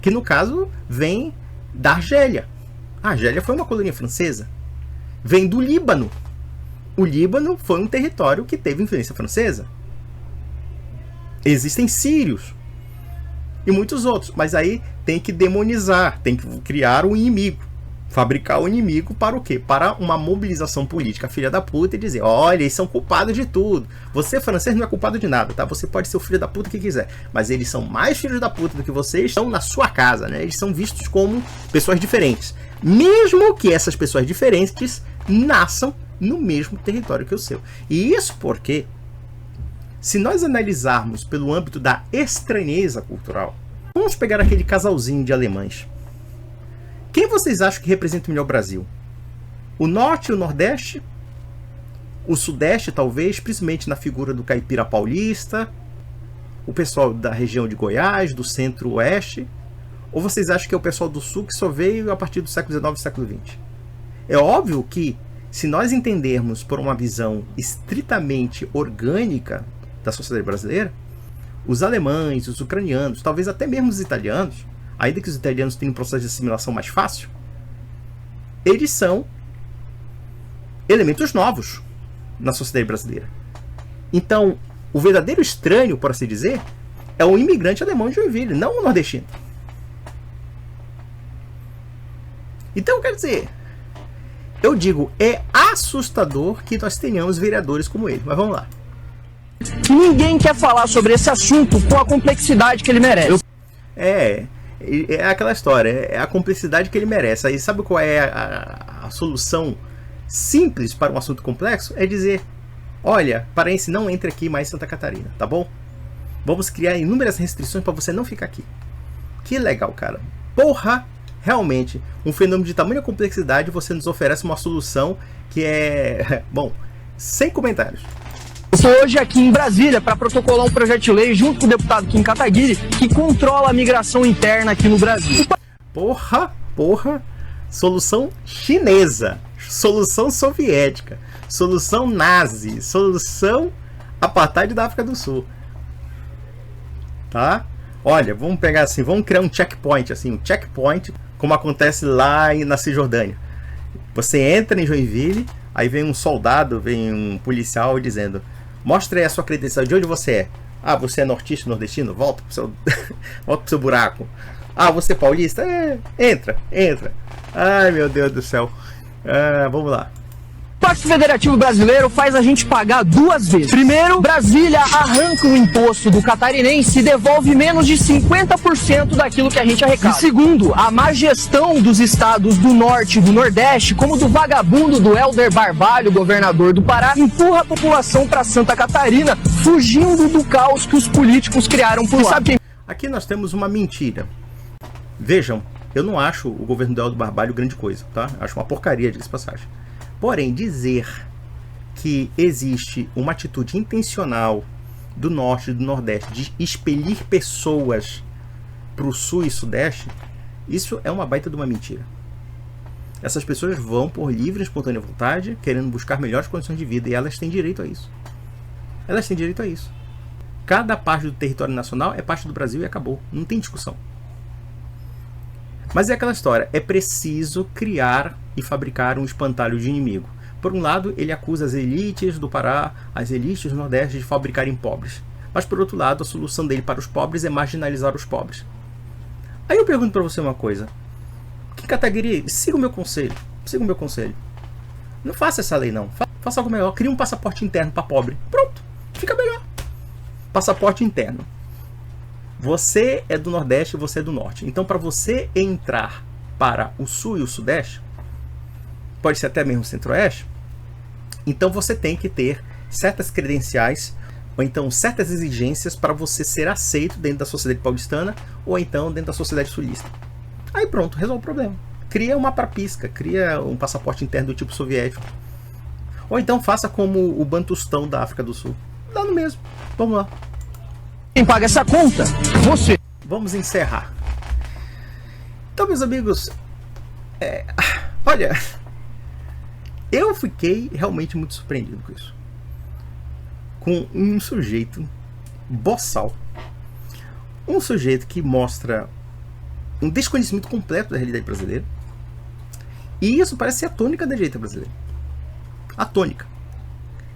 Que no caso vem da Argélia. A Argélia foi uma colônia francesa. Vem do Líbano. O Líbano foi um território que teve influência francesa. Existem sírios e muitos outros, mas aí tem que demonizar, tem que criar um inimigo, fabricar um inimigo para o quê? Para uma mobilização política filha da puta e dizer, olha, eles são culpados de tudo. Você, francês, não é culpado de nada, tá? Você pode ser o filho da puta que quiser, mas eles são mais filhos da puta do que vocês, estão na sua casa, né? Eles são vistos como pessoas diferentes, mesmo que essas pessoas diferentes nasçam no mesmo território que o seu. E isso porque, se nós analisarmos pelo âmbito da estranheza cultural, vamos pegar aquele casalzinho de alemães. Quem vocês acham que representa melhor o Brasil? O Norte e o Nordeste? O Sudeste, talvez, principalmente na figura do caipira paulista? O pessoal da região de Goiás, do Centro-Oeste? Ou vocês acham que é o pessoal do Sul que só veio a partir do século XIX e século XX? É óbvio que, se nós entendermos por uma visão estritamente orgânica da sociedade brasileira, os alemães, os ucranianos, talvez até mesmo os italianos, ainda que os italianos tenham um processo de assimilação mais fácil, eles são elementos novos na sociedade brasileira. Então, o verdadeiro estranho, por assim dizer, é o imigrante alemão de Joinville, não o nordestino. Então, quer dizer, eu digo, é assustador que nós tenhamos vereadores como ele. Mas vamos lá. Ninguém quer falar sobre esse assunto com a complexidade que ele merece. É aquela história, é a complexidade que ele merece. Aí sabe qual é a solução simples para um assunto complexo? É dizer, olha, paraense, não entre aqui mais em Santa Catarina, tá bom? Vamos criar inúmeras restrições para você não ficar aqui. Que legal, cara. Porra! Realmente, um fenômeno de tamanha complexidade, você nos oferece uma solução que é... Bom, sem comentários. Estou hoje aqui em Brasília para protocolar um projeto de lei junto com o deputado Kim Kataguiri que controla a migração interna aqui no Brasil. Porra! Solução chinesa, solução soviética, solução nazi, solução apartheid da África do Sul. Tá? Olha, vamos pegar assim, vamos criar um checkpoint, como acontece lá na Cisjordânia. Você entra em Joinville, aí vem um soldado, vem um policial dizendo, mostre aí a sua credencial, de onde você é? Ah, você é nortista, nordestino? Volta pro seu buraco. Ah, você é paulista? Entra. Ai, meu Deus do céu. Vamos lá. O Pacto Federativo Brasileiro faz a gente pagar duas vezes. Primeiro, Brasília arranca o imposto do catarinense e devolve menos de 50% daquilo que a gente arrecada. E segundo, a má gestão dos estados do Norte e do Nordeste, como do vagabundo do Helder Barbalho, governador do Pará, empurra a população para Santa Catarina, fugindo do caos que os políticos criaram por lá. Aqui nós temos uma mentira. Vejam, eu não acho o governo do Helder Barbalho grande coisa, tá? Acho uma porcaria, diga-se passagem. Porém, dizer que existe uma atitude intencional do Norte e do Nordeste de expelir pessoas para o Sul e Sudeste, isso é uma baita de uma mentira. Essas pessoas vão por livre e espontânea vontade, querendo buscar melhores condições de vida, e elas têm direito a isso. Cada parte do território nacional é parte do Brasil e acabou. Não tem discussão. Mas é aquela história, é preciso criar e fabricar um espantalho de inimigo. Por um lado, ele acusa as elites do Pará, as elites do Nordeste de fabricarem pobres. Mas por outro lado, a solução dele para os pobres é marginalizar os pobres. Aí eu pergunto para você uma coisa. Kim Kataguiri, siga o meu conselho. Não faça essa lei não. Faça algo melhor. Crie um passaporte interno para pobre. Pronto, fica melhor. Passaporte interno. Você é do Nordeste e você é do Norte. Então, para você entrar para o Sul e o Sudeste, pode ser até mesmo o Centro-Oeste, então você tem que ter certas credenciais, ou então certas exigências para você ser aceito dentro da sociedade paulistana, ou então dentro da sociedade sulista. Aí pronto, resolve o problema. Cria uma prapisca, cria um passaporte interno do tipo soviético. Ou então faça como o Bantustão da África do Sul. Dá no mesmo. Vamos lá. Quem paga essa conta? Você. Vamos encerrar. Então, meus amigos, olha, eu fiquei realmente muito surpreendido com isso. Com um sujeito boçal. Um sujeito que mostra um desconhecimento completo da realidade brasileira. E isso parece ser a tônica da direita brasileira. A tônica.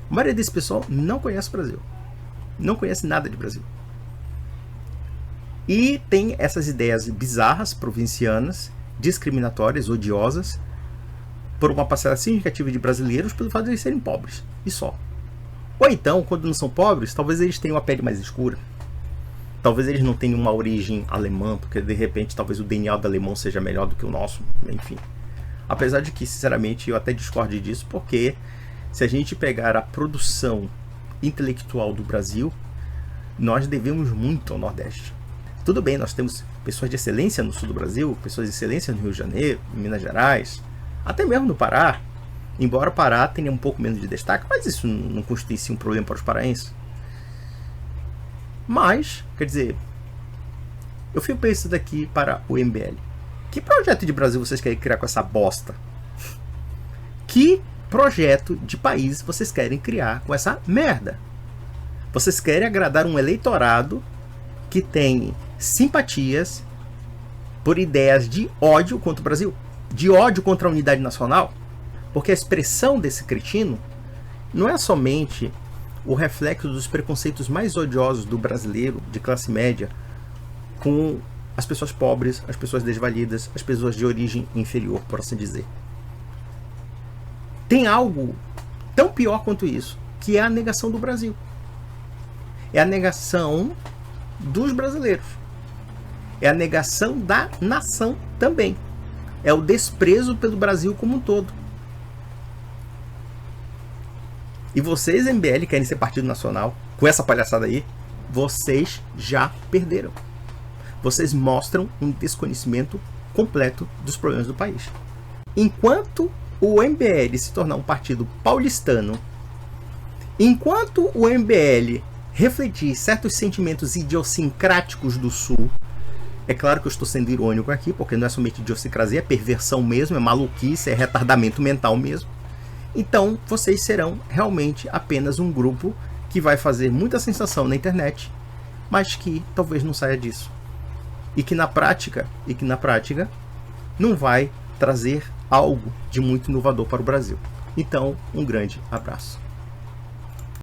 A maioria desse pessoal não conhece o Brasil. Não conhece nada de Brasil. E tem essas ideias bizarras, provincianas, discriminatórias, odiosas, por uma parcela significativa de brasileiros pelo fato de eles serem pobres. E só. Ou então, quando não são pobres, talvez eles tenham a pele mais escura. Talvez eles não tenham uma origem alemã, porque de repente talvez o DNA do alemão seja melhor do que o nosso. Enfim. Apesar de que, sinceramente, eu até discordo disso, porque se a gente pegar a produção intelectual do Brasil, nós devemos muito ao Nordeste. Tudo bem, nós temos pessoas de excelência no sul do Brasil, pessoas de excelência no Rio de Janeiro, em Minas Gerais, até mesmo no Pará, embora o Pará tenha um pouco menos de destaque, mas isso não constitui um problema para os paraenses. Mas, quer dizer, eu fico pensando aqui para o MBL. Que projeto de Brasil vocês querem criar com essa bosta? Que projeto de país vocês querem criar com essa merda? Vocês querem agradar um eleitorado que tem simpatias por ideias de ódio contra o Brasil? De ódio contra a unidade nacional? Porque a expressão desse cretino não é somente o reflexo dos preconceitos mais odiosos do brasileiro de classe média com as pessoas pobres, as pessoas desvalidas, as pessoas de origem inferior, por assim dizer. Tem algo tão pior quanto isso, que é a negação do Brasil. É a negação dos brasileiros. É a negação da nação também. É o desprezo pelo Brasil como um todo. E vocês, MBL, querem ser partido nacional, com essa palhaçada aí, vocês já perderam. Vocês mostram um desconhecimento completo dos problemas do país. Enquanto o MBL se tornar um partido paulistano, enquanto o MBL refletir certos sentimentos idiosincráticos do Sul, é claro que eu estou sendo irônico aqui, porque não é somente idiosincrasia, é perversão mesmo, é maluquice, é retardamento mental mesmo. Então, vocês serão realmente apenas um grupo que vai fazer muita sensação na internet, mas que talvez não saia disso. E que na prática não vai trazer algo de muito inovador para o Brasil. Então, um grande abraço.